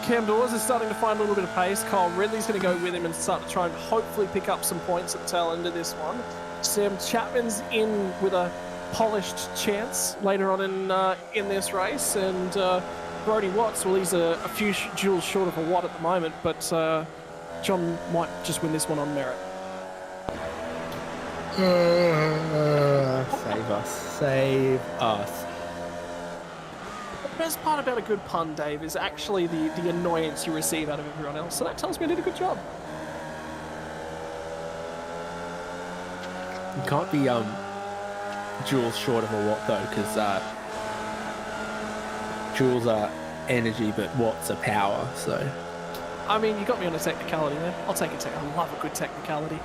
Cam Dawes is starting to find a little bit of pace. Kyle Ridley's going to go with him and start to try and hopefully pick up some points at the tail end of this one. Sam Chapman's in with a polished chance later on in this race, and Brodie Watts, well, he's a few joules short of a watt at the moment, but John might just win this one on merit. Save us. The best part about a good pun, Dave, is actually the annoyance you receive out of everyone else, so that tells me I did a good job. You can't be joules short of a watt, though, because joules are energy, but watts are power, so... I mean, you got me on a technicality there. I'll take it. I love a good technicality.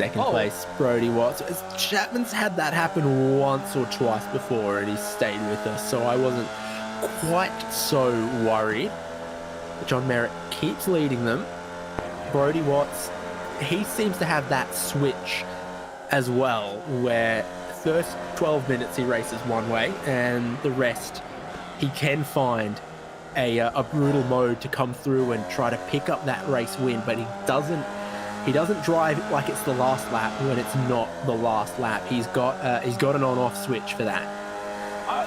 Second place, Brody Watts. Chapman's had that happen once or twice before, and he's stayed with us, so I wasn't quite so worried. John Merritt keeps leading them. Brody Watts, he seems to have that switch as well, where the first 12 minutes he races one way, and the rest he can find a brutal mode to come through and try to pick up that race win, but he doesn't drive like it's the last lap when it's not the last lap. He's got an on-off switch for that.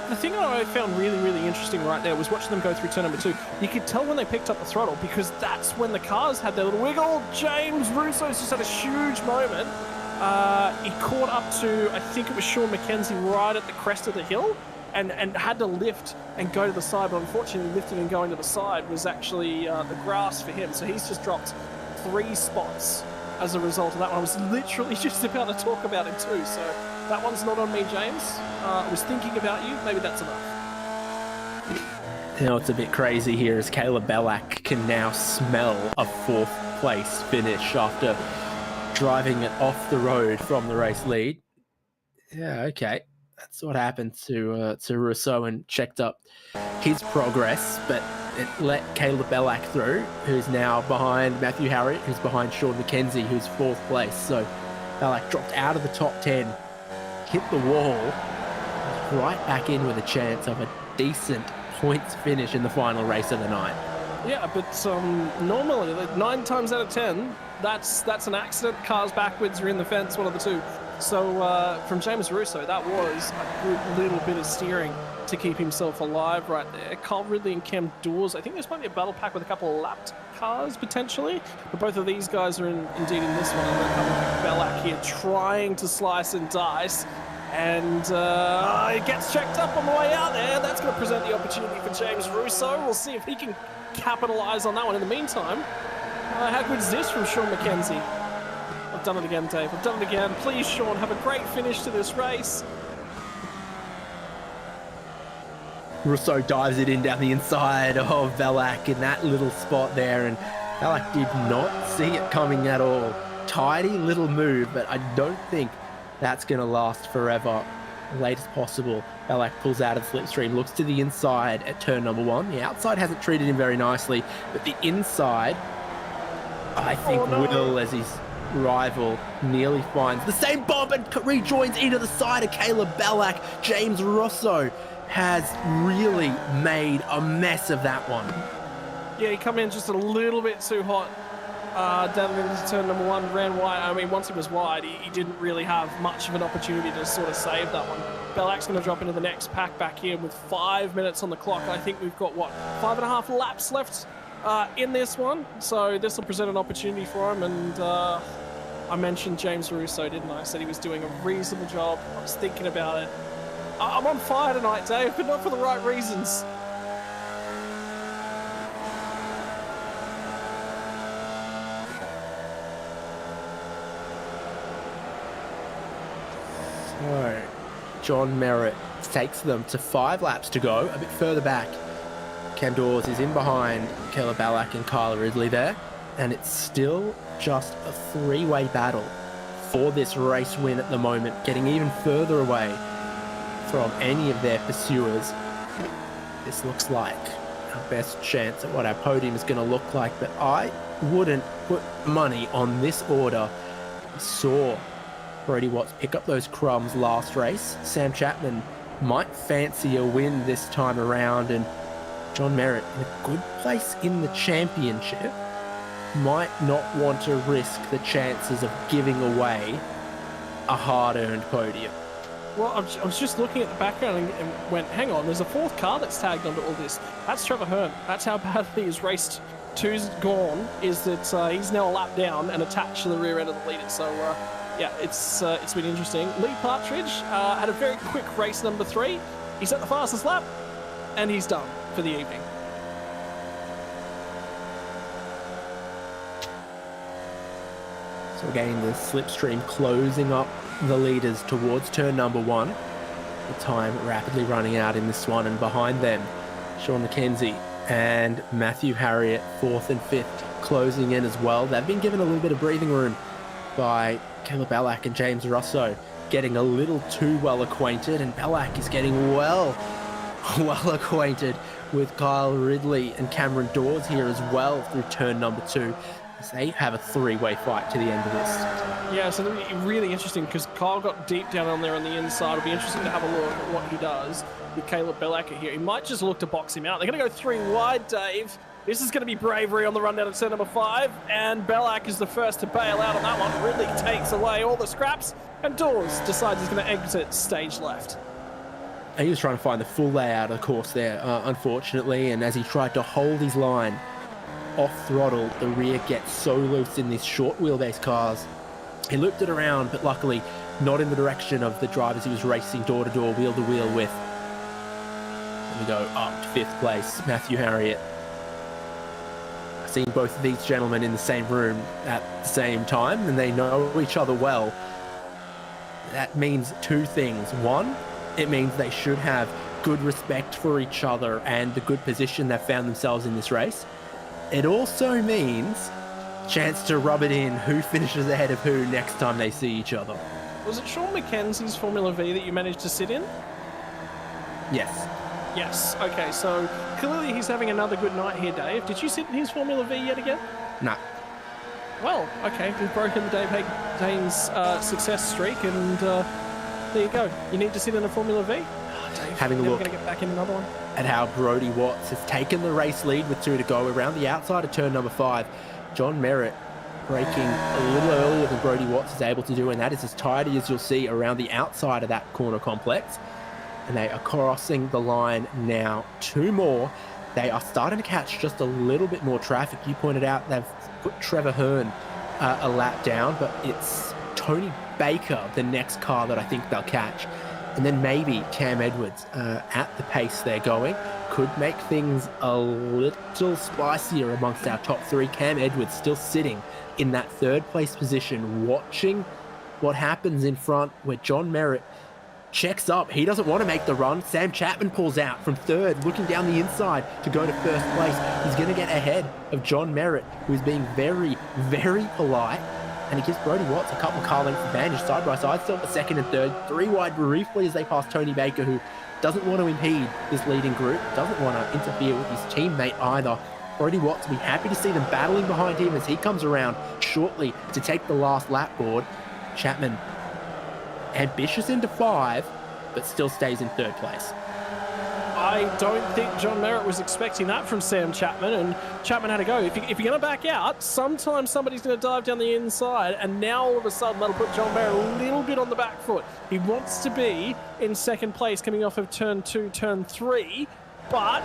The thing that I found really, really interesting right there was watching them go through turn number 2. You could tell when they picked up the throttle, because that's when the cars had their little wiggle. James Russo's just had a huge moment. He caught up to, I think it was Sean McKenzie right at the crest of the hill, and had to lift and go to the side, but unfortunately lifting and going to the side was actually the grass for him. So he's just dropped 3 spots as a result of that one. I was literally just about to talk about him too, so that one's not on me, James. I was thinking about you. Maybe that's enough. You know, it's a bit crazy here as Caleb Bellack can now smell a 4th place finish after driving it off the road from the race lead. Yeah, okay. That's what happened to Russo, and checked up his progress, but it let Caleb Bellack through, who's now behind Matthew Harriott, who's behind Sean McKenzie, who's 4th place. So Bellack dropped out of the top 10, hit the wall, right back in with a chance of a decent points finish in the final race of the night. Yeah, but normally, 9 times out of 10, that's an accident. Cars backwards or in the fence, one of the two. So from James Russo, that was a good little bit of steering to keep himself alive right there. Kyle Ridley and Cam Dawes, I think there's probably a battle pack with a couple of lapped cars potentially, but both of these guys are indeed in this one. And then Bellack here trying to slice and dice, and it gets checked up on the way out there. That's going to present the opportunity for James Russo. We'll see if he can capitalise on that one. In the meantime, how good is this from Sean McKenzie? I've done it again, Dave. I've done it again. Please, Sean, have a great finish to this race. Russo dives it in down the inside of Bellack in that little spot there, and Bellack did not see it coming at all. Tidy little move, but I don't think that's going to last forever. Late as possible, Bellack pulls out of the slipstream, looks to the inside at turn number 1. The outside hasn't treated him very nicely, but the inside, I think, will, as his rival nearly finds the same bump and rejoins into the side of Caleb Bellack. James Russo has really made a mess of that one. Yeah, he come in just a little bit too hot down into turn number 1, ran wide. I mean, once he was wide, he didn't really have much of an opportunity to sort of save that one. Bellack's going to drop into the next pack back here with 5 minutes on the clock. I think we've got, 5.5 laps left in this one, so this will present an opportunity for him. And I mentioned James Russo, didn't I? I said he was doing a reasonable job. I was thinking about it. I'm on fire tonight, Dave, but not for the right reasons. So, John Merritt takes them to 5 laps to go, a bit further back. Cam Dawes is in behind Caleb Bellack and Kyle Ridley there, and it's still just a 3-way battle for this race win at the moment, getting even further away from any of their pursuers. This looks like our best chance at what our podium is going to look like, but I wouldn't put money on this order. We saw Brody Watts pick up those crumbs last race. Sam Chapman might fancy a win this time around, and John Merritt, in a good place in the championship, might not want to risk the chances of giving away a hard-earned podium. Well, I was just looking at the background and went, hang on, there's a 4th car that's tagged onto all this. That's Trevor Hearn. That's how badly his race 2's gone, is that he's now a lap down and attached to the rear end of the leader. So, yeah, it's been interesting. Lee Partridge had a very quick race number 3. He set the fastest lap, and he's done for the evening. So again, the slipstream closing up the leaders towards turn number 1. The time rapidly running out in this one, and behind them, Sean McKenzie and Matthew Harriott, 4th and 5th, closing in as well. They've been given a little bit of breathing room by Caleb Ballack and James Russo, getting a little too well acquainted, and Ballack is getting well acquainted with Kyle Ridley and Cameron Dawes here as well through turn number 2, as they have a 3-way fight to the end of this. Yeah, so it'll be really interesting because Kyle got deep down on there on the inside. It'll be interesting to have a look at what he does with Caleb Ballack here. He might just look to box him out. They're going to go 3 wide, Dave. This is going to be bravery on the run down at turn number 5, and Ballack is the first to bail out on that one. Ridley takes away all the scraps, and Dawes decides he's going to exit stage left. And he was trying to find the full layout of the course there, unfortunately, and as he tried to hold his line off throttle, the rear gets so loose in these short wheelbase cars. He looped it around, but luckily not in the direction of the drivers he was racing door-to-door, wheel-to-wheel with. And we go up to 5th place, Matthew Harriott. I've seen both of these gentlemen in the same room at the same time, and they know each other well. That means 2 things. 1, it means they should have good respect for each other and the good position they've found themselves in this race. It also means chance to rub it in who finishes ahead of who next time they see each other. Was it Sean McKenzie's Formula V that you managed to sit in? Yes. Yes. Okay, so clearly he's having another good night here, Dave. Did you sit in his Formula V yet again? No. Well, okay, we've broken Dave Haynes' success streak, and there you go. You need to sit in a Formula V. Oh, Dave, having a look going to get back in another one. At how Brodie Watts has taken the race lead with 2 to go around the outside of turn number 5. John Merritt braking a little earlier than Brodie Watts is able to do, and that is as tidy as you'll see around the outside of that corner complex. And they are crossing the line now. 2 more. They are starting to catch just a little bit more traffic. You pointed out they've put Trevor Hearn a lap down, but it's Tony Baker, the next car that I think they'll catch. And then maybe Cam Edwards, at the pace they're going, could make things a little spicier amongst our top 3. Cam Edwards still sitting in that 3rd place position, watching what happens in front, where John Merritt checks up. He doesn't want to make the run. Sam Chapman pulls out from 3rd, looking down the inside to go to 1st place. He's going to get ahead of John Merritt, who's being very, very polite. And he gives Brodie Watts a couple of car lengths advantage side by side, still for 2nd and 3rd. 3 wide briefly as they pass Tony Baker, who doesn't want to impede this leading group, doesn't want to interfere with his teammate either. Brodie Watts will be happy to see them battling behind him as he comes around shortly to take the last lap board. Chapman ambitious into 5, but still stays in 3rd place. I don't think John Merritt was expecting that from Sam Chapman, and Chapman had to go. If you're going to back out, sometimes somebody's going to dive down the inside, and now all of a sudden that'll put John Merritt a little bit on the back foot. He wants to be in 2nd place coming off of turn 2, turn 3, but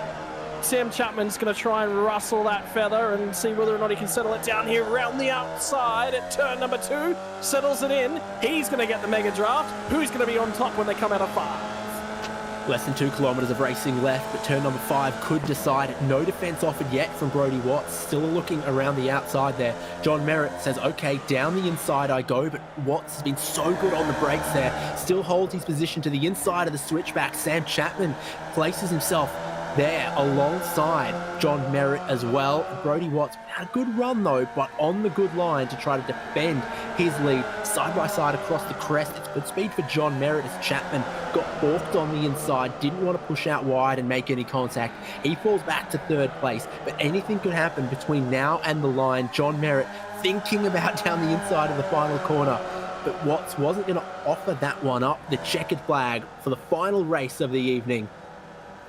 Sam Chapman's going to try and rustle that feather and see whether or not he can settle it down here around the outside at turn number 2. Settles it in. He's going to get the mega draft. Who's going to be on top when they come out of 5? Less than 2 kilometres of racing left, but turn number 5 could decide. No defence offered yet from Brodie Watts. Still looking around the outside there. John Merritt says, okay, down the inside I go, but Watts has been so good on the brakes there. Still holds his position to the inside of the switchback. Sam Chapman places himself there alongside John Merritt as well. Brodie Watts had a good run though, but on the good line to try to defend his lead side by side across the crest. It's good speed for John Merritt as Chapman got balked on the inside, didn't want to push out wide and make any contact. He falls back to 3rd place, but anything could happen between now and the line. John Merritt thinking about down the inside of the final corner, but Watts wasn't going to offer that one up. The checkered flag for the final race of the evening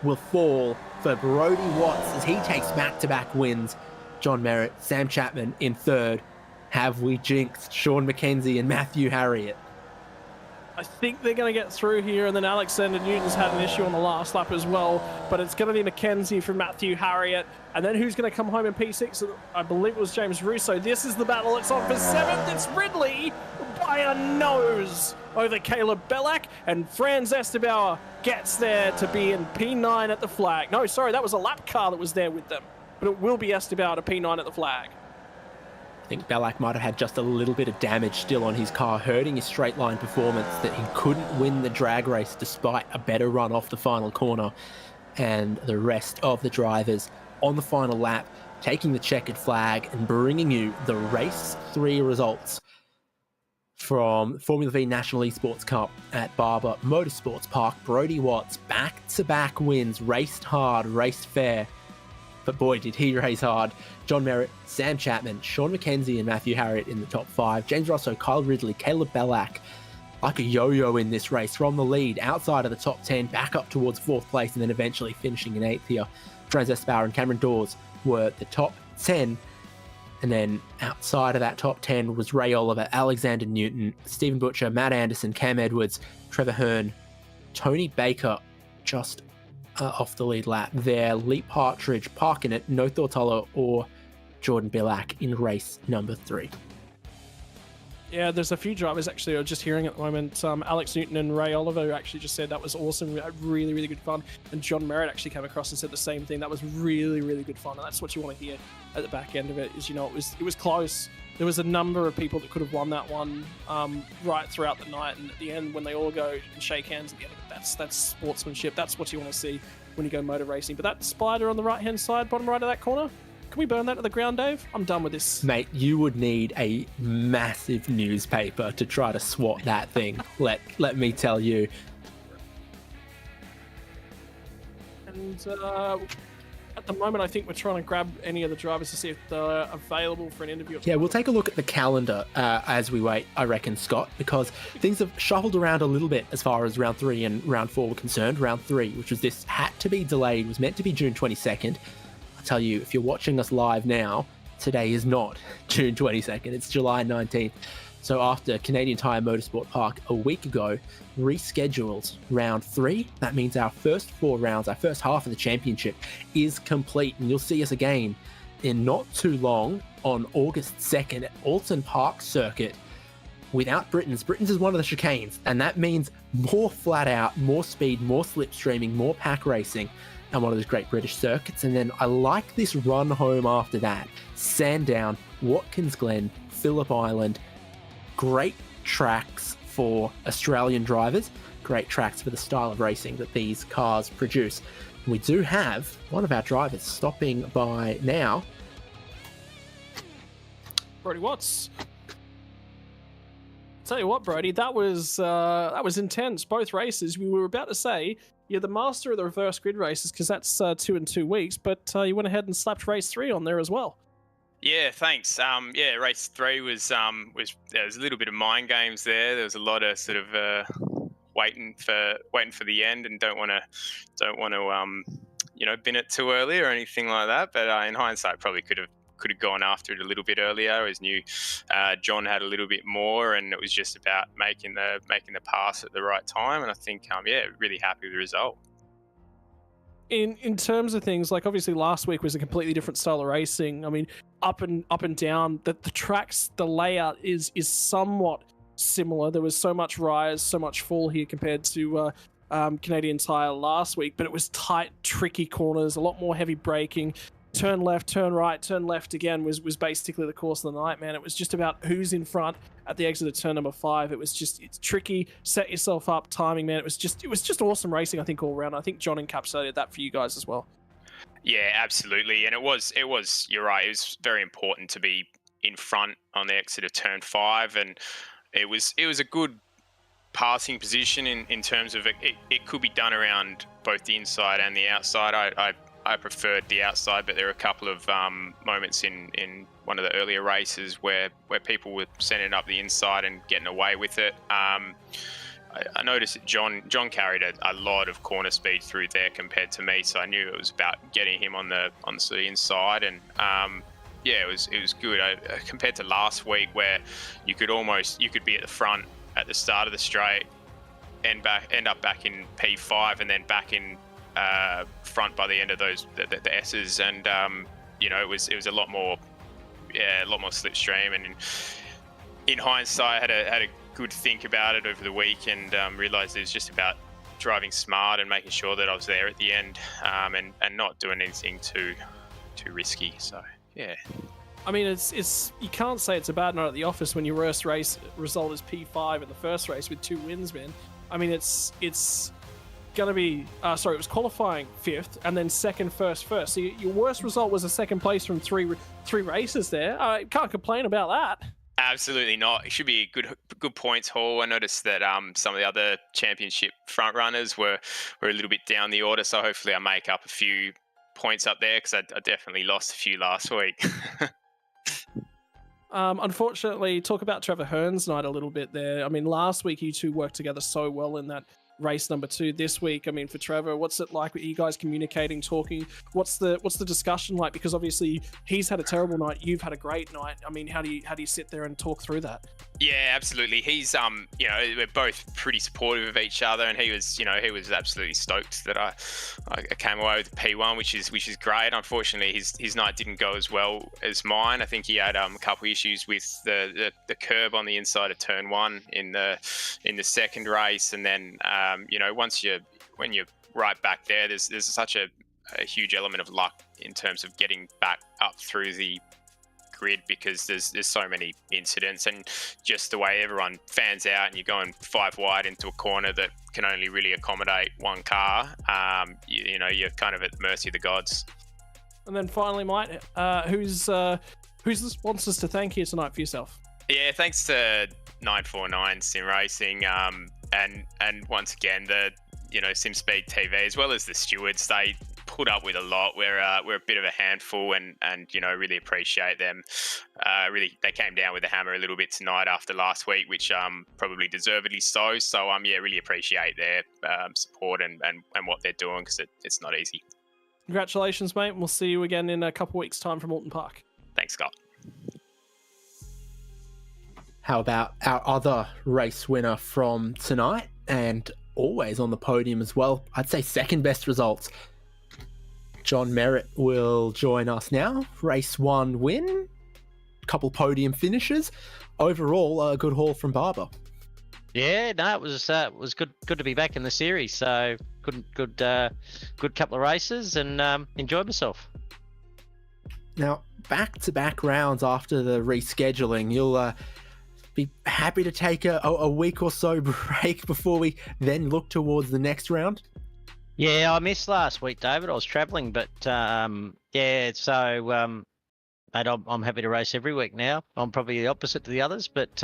will fall for Brodie Watts as he takes back-to-back wins. John Merritt, Sam Chapman in 3rd. Have we jinxed Sean McKenzie and Matthew Harriott? I think they're going to get through here, and then Alexander Newton's had an issue on the last lap as well, but it's going to be McKenzie from Matthew Harriott, and then who's going to come home in P6? I believe it was James Russo. This is the battle. It's on for 7th. It's Ridley by a nose over Caleb Ballack, and Franz Esterbauer gets there to be in P9 at the flag. No, sorry, that was a lap car that was there with them, but it will be Esterbauer to P9 at the flag. I think Ballack might have had just a little bit of damage still on his car, hurting his straight line performance, that he couldn't win the drag race despite a better run off the final corner. And the rest of the drivers on the final lap taking the checkered flag and bringing you the race 3 results From Formula Vee National Esports Cup at Barber Motorsports Park, Brodie Watts, back-to-back wins, raced hard, raced fair. But boy, did he race hard. John Merritt, Sam Chapman, Sean McKenzie and Matthew Harriott in the top 5. James Rosso, Kyle Ridley, Caleb Bellack, like a yo-yo in this race, from the lead, outside of the top 10, back up towards 4th place, and then eventually finishing in 8th here. Franz Esbauer and Cameron Dawes were the top 10. And then outside of that top 10 was Ray Oliver, Alexander Newton, Stephen Butcher, Matt Anderson, Cam Edwards, Trevor Hearn, Tony Baker just off the lead lap there, Lee Partridge, parking it, no Thortolo or Jordan Billack in race number 3. Yeah, there's a few drivers actually I'm just hearing at the moment. Alex Newton and Ray Oliver actually just said that was awesome, really, really good fun. And John Merritt actually came across and said the same thing. That was really, really good fun. And that's what you want to hear at the back end of it. Is, you know, it was close. There was a number of people that could have won that one right throughout the night. And at the end, when they all go and shake hands at the end of it, that's sportsmanship. That's what you want to see when you go motor racing. But that spider on the right hand side, bottom right of that corner. Can we burn that to the ground, Dave? I'm done with this. Mate, you would need a massive newspaper to try to swat that thing. Let me tell you. And at the moment, I think we're trying to grab any of the drivers to see if they're available for an interview. Yeah, we'll take a look at the calendar as we wait, I reckon, Scott, because things have shuffled around a little bit as far as round 3 and round 4 were concerned. Round 3, which was this, had to be delayed, was meant to be June 22nd. I tell you, if you're watching us live now, today is not June 22nd, it's July 19th. So after Canadian Tire Motorsport Park a week ago rescheduled round 3, that means our first 4 rounds, our first half of the championship is complete. And you'll see us again in not too long on August 2nd at Alton Park Circuit without Britons. Britons is one of the chicanes, and that means more flat out, more speed, more slipstreaming, more pack racing, and one of those great British circuits. And then I like this run home after that. Sandown, Watkins Glen, Phillip Island, great tracks for Australian drivers, great tracks for the style of racing that these cars produce. We do have one of our drivers stopping by now. Brodie Watts. Tell you what, Brodie, that was intense. Both races. We were about to say you're the master of the reverse grid races because that's 2 in 2 weeks, but you went ahead and slapped race 3 on there as well. Yeah, thanks. Race 3 was there was a little bit of mind games there. There was a lot of sort of waiting for the end, and don't want to bin it too early or anything like that. But in hindsight, probably could have gone after it a little bit earlier. I always knew John had a little bit more, and it was just about making the pass at the right time. And I think really happy with the result. In terms of things, like obviously last week was a completely different style of racing. I mean, up and down, the tracks, the layout is somewhat similar. There was so much rise, so much fall here compared to Canadian Tire last week, but it was tight, tricky corners, a lot more heavy braking. Turn left, turn right, turn left again was basically the course of the night, man. It was just about who's in front at the exit of turn number 5. It's tricky, set yourself up, timing, man. It was just awesome racing, I think, all around. I think John encapsulated that for you guys as well. Yeah, absolutely. And it was, you're right, it was very important to be in front on the exit of turn 5, and it was a good passing position in terms of it could be done around both the inside and the outside. I preferred the outside, but there were a couple of moments in one of the earlier races where people were sending up the inside and getting away with it. I noticed that John carried a lot of corner speed through there compared to me, so I knew it was about getting him on the sort of inside, and it was good compared to last week where you could be at the front at the start of the straight, end up back in P5 and then back in front by the end of those the S's, and it was a lot more slipstream. And in hindsight, I had a good think about it over the week, and realized it was just about driving smart and making sure that I was there at the end, and not doing anything too risky. So yeah. I mean, it's you can't say it's a bad night at the office when your worst race result is P5 in the first race with 2 wins, man. I mean, it's gonna be it was qualifying 5th and then 2nd, 1st. So your worst result was a 2nd place from three races there. I can't complain about that. Absolutely not. It should be a good points haul. I noticed that some of the other championship front runners were a little bit down the order, so hopefully I make up a few points up there because I definitely lost a few last week. Unfortunately, talk about Trevor Hearn's night a little bit there. I mean, last week you two worked together so well in that race number 2. This week, I mean, for Trevor, what's it like? Are you guys communicating, talking? What's the discussion like? Because obviously he's had a terrible night, you've had a great night. I mean, how do you sit there and talk through that? Yeah, absolutely. He's we're both pretty supportive of each other, and he was absolutely stoked that I came away with the P1, which is great. Unfortunately, his night didn't go as well as mine. I think he had a couple of issues with the curb on the inside of turn 1 in the second race, and then when you're right back there, there's such a huge element of luck in terms of getting back up through the grid, because there's so many incidents, and just the way everyone fans out and you're going 5 wide into a corner that can only really accommodate one car, you're kind of at the mercy of the gods. And then finally, Mike, who's the sponsors to thank here tonight for yourself? Yeah, thanks to 949 Sim Racing, and once again the SimSpeed TV, as well as the stewards. They put up with a lot. We're a bit of a handful, and really appreciate them. Really, they came down with the hammer a little bit tonight after last week, which probably deservedly so. So really appreciate their support and what they're doing, because it's not easy. Congratulations, mate. We'll see you again in a couple weeks' time from Alton Park. Thanks, Scott. How about our other race winner from tonight, and always on the podium as well? I'd say second best results. John Merritt will join us now. Race 1 win, couple podium finishes. Overall, a good haul from Barber. Yeah, no, it was good to be back in the series. So good couple of races, and enjoyed myself. Now, back-to-back rounds after the rescheduling, you'll be happy to take a week or so break before we then look towards the next round? Yeah, I missed last week, David. I was travelling, but mate, I'm happy to race every week now. I'm probably the opposite to the others, but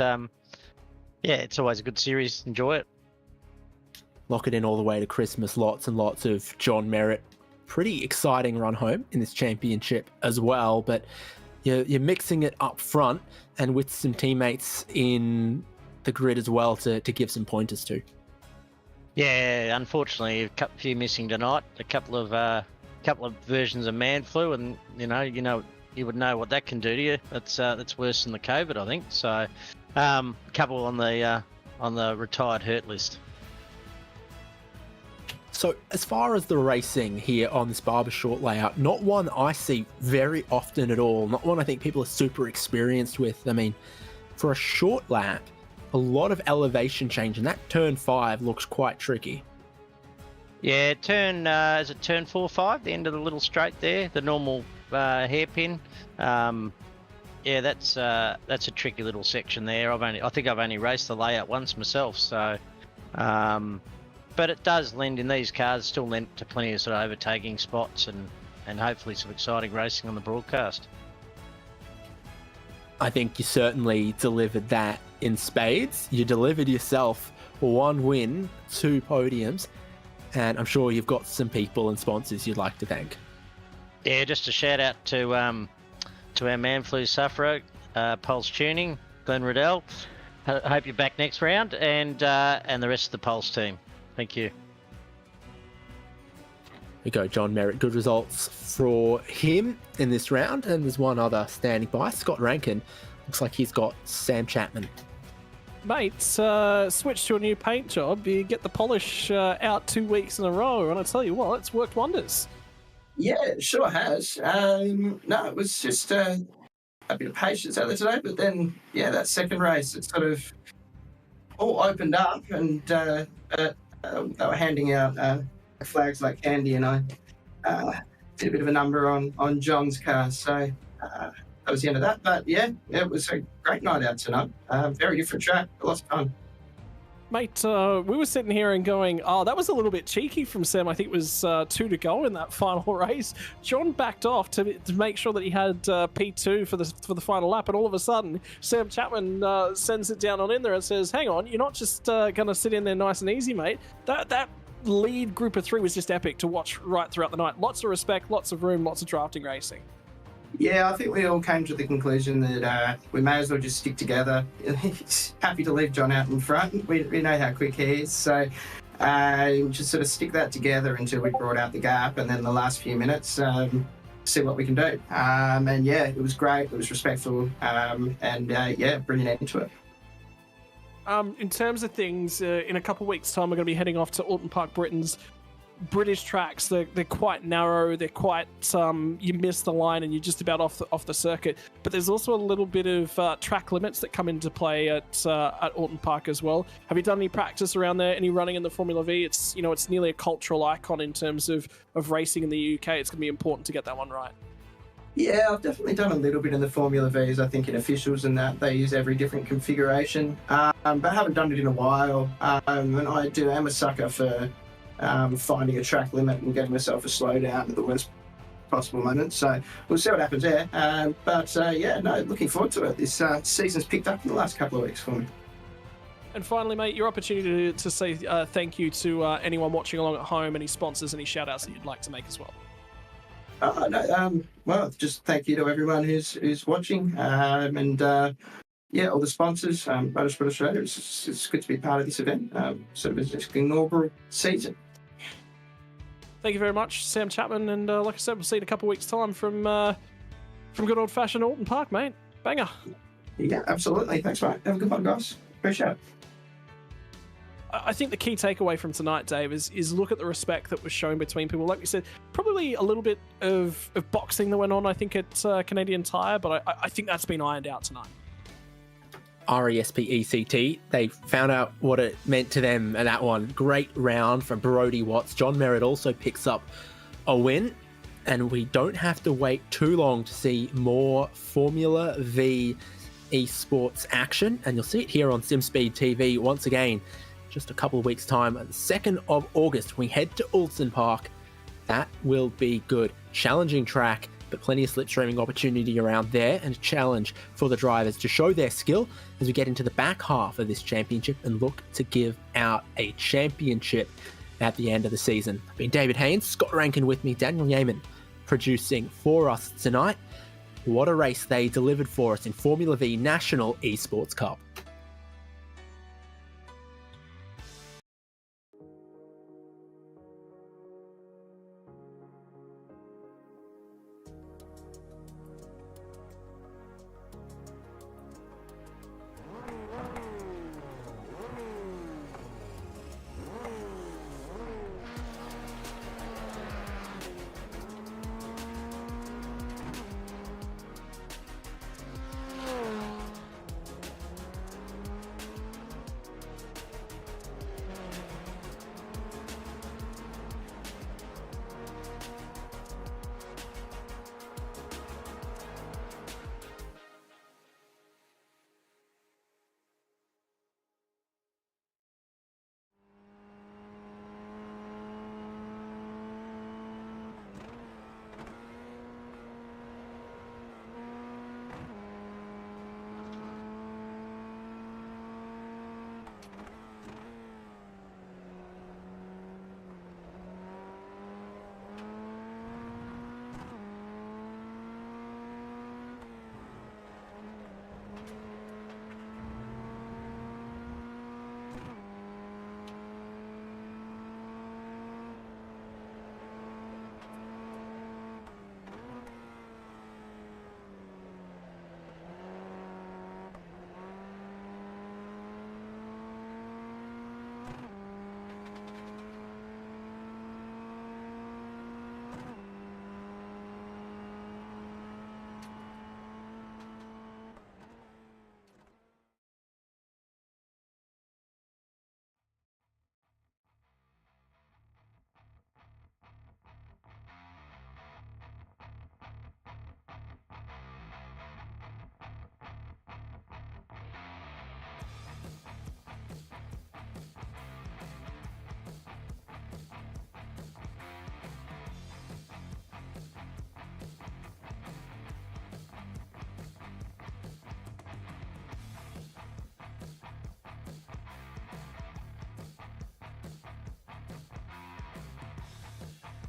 it's always a good series. Enjoy it. Lock it in all the way to Christmas. Lots and lots of John Merritt. Pretty exciting run home in this championship as well, but you're mixing it up front and with some teammates in the grid as well to give some pointers to. Yeah, unfortunately, a few missing tonight. A couple of versions of man flu, and you would know what that can do to you. That's worse than the COVID, I think. So, a couple on the retired hurt list. So, as far as the racing here on this Barber short layout, not one I see very often at all. Not one I think people are super experienced with. I mean, for a short lap, a lot of elevation change, and that turn 5 looks quite tricky. Yeah, is it turn 4-5, the end of the little straight there, the normal hairpin. That's a tricky little section there. I think I've only raced the layout once myself, so but it does lend in these cars, still lend to plenty of sort of overtaking spots and hopefully some exciting racing on the broadcast. I think you certainly delivered that in spades. You delivered yourself 1 win, 2 podiums, and I'm sure you've got some people and sponsors you'd like to thank. Yeah, just a shout out to our man flu sufferer, Pulse Tuning, Glenn Riddell. Hope you're back next round, and the rest of the Pulse team. Thank you. We go, John Merritt. Good results for him in this round, and there's one other standing by, Scott Rankin. Looks like he's got Sam Chapman. Mate, switch to a new paint job. You get the polish out 2 weeks in a row, and I tell you what, it's worked wonders. Yeah, it sure has. No, it was just a bit of patience out there today, but then, that second race, it sort of all opened up, and they were handing out flags like candy, and I did a bit of a number on John's car, so that was the end of that. But it was a great night out tonight. Very different track, lots of fun. Mate, we were sitting here and going, oh, that was a little bit cheeky from Sam. I think it was 2 to go in that final race. John backed off to make sure that he had P2 for the final lap, and all of a sudden, Sam Chapman sends it down on in there and says, hang on, you're not just going to sit in there nice and easy, mate. That lead group of 3 was just epic to watch right throughout the night. Lots of respect, lots of room, lots of drafting racing. Yeah, I think we all came to the conclusion that we may as well just stick together. Happy to leave John out in front. We know how quick he is, so just sort of stick that together until we brought out the gap, and then the last few minutes, see what we can do. And yeah, it was great. It was respectful, and yeah, brilliant end to it. In terms of things, in a couple of weeks' time, we're going to be heading off to Alton Park, Britain's British tracks. They're quite narrow. They're quite you miss the line and you're just about off the circuit. But there's also a little bit of track limits that come into play at Alton Park as well. Have you done any practice around there? Any running in the Formula V? It's it's nearly a cultural icon in terms of racing in the UK. It's going to be important to get that one right. Yeah, I've definitely done a little bit in the Formula V's. I think in officials and that they use every different configuration, but I haven't done it in a while. And I am a sucker for finding a track limit and getting myself a slowdown at the worst possible moment. So we'll see what happens there. But yeah, no, looking forward to it. This season's picked up in the last couple of weeks for me. And finally, mate, your opportunity to say thank you to anyone watching along at home, any sponsors, any shout outs that you'd like to make as well. Well, just thank you to everyone who's watching, and yeah, all the sponsors, Motorsport Australia. It's good to be part of this event, sort of this inaugural season. Thank you very much, Sam Chapman, and like I said, we'll see you in a couple of weeks' time from good old-fashioned Alton Park, mate. Banger. Yeah, absolutely. Thanks, mate. Have a good one, guys. Appreciate it. I think the key takeaway from tonight, Dave, is look at the respect that was shown between people. Like we said, probably a little bit of boxing that went on, I think, at Canadian Tire, but I think that's been ironed out tonight. RESPECT, they found out what it meant to them in that one. Great round from Brody Watts. John Merritt also picks up a win, and we don't have to wait too long to see more Formula V Esports action, and you'll see it here on SimSpeed TV once again. Just a couple of weeks' time, the 2nd of August, we head to Alton Park. That will be good. Challenging track, but plenty of slipstreaming opportunity around there, and a challenge for the drivers to show their skill as we get into the back half of this championship and look to give out a championship at the end of the season. I've been David Haynes, Scott Rankin with me, Daniel Yeaman producing for us tonight. What a race they delivered for us in Formula V National Esports Cup.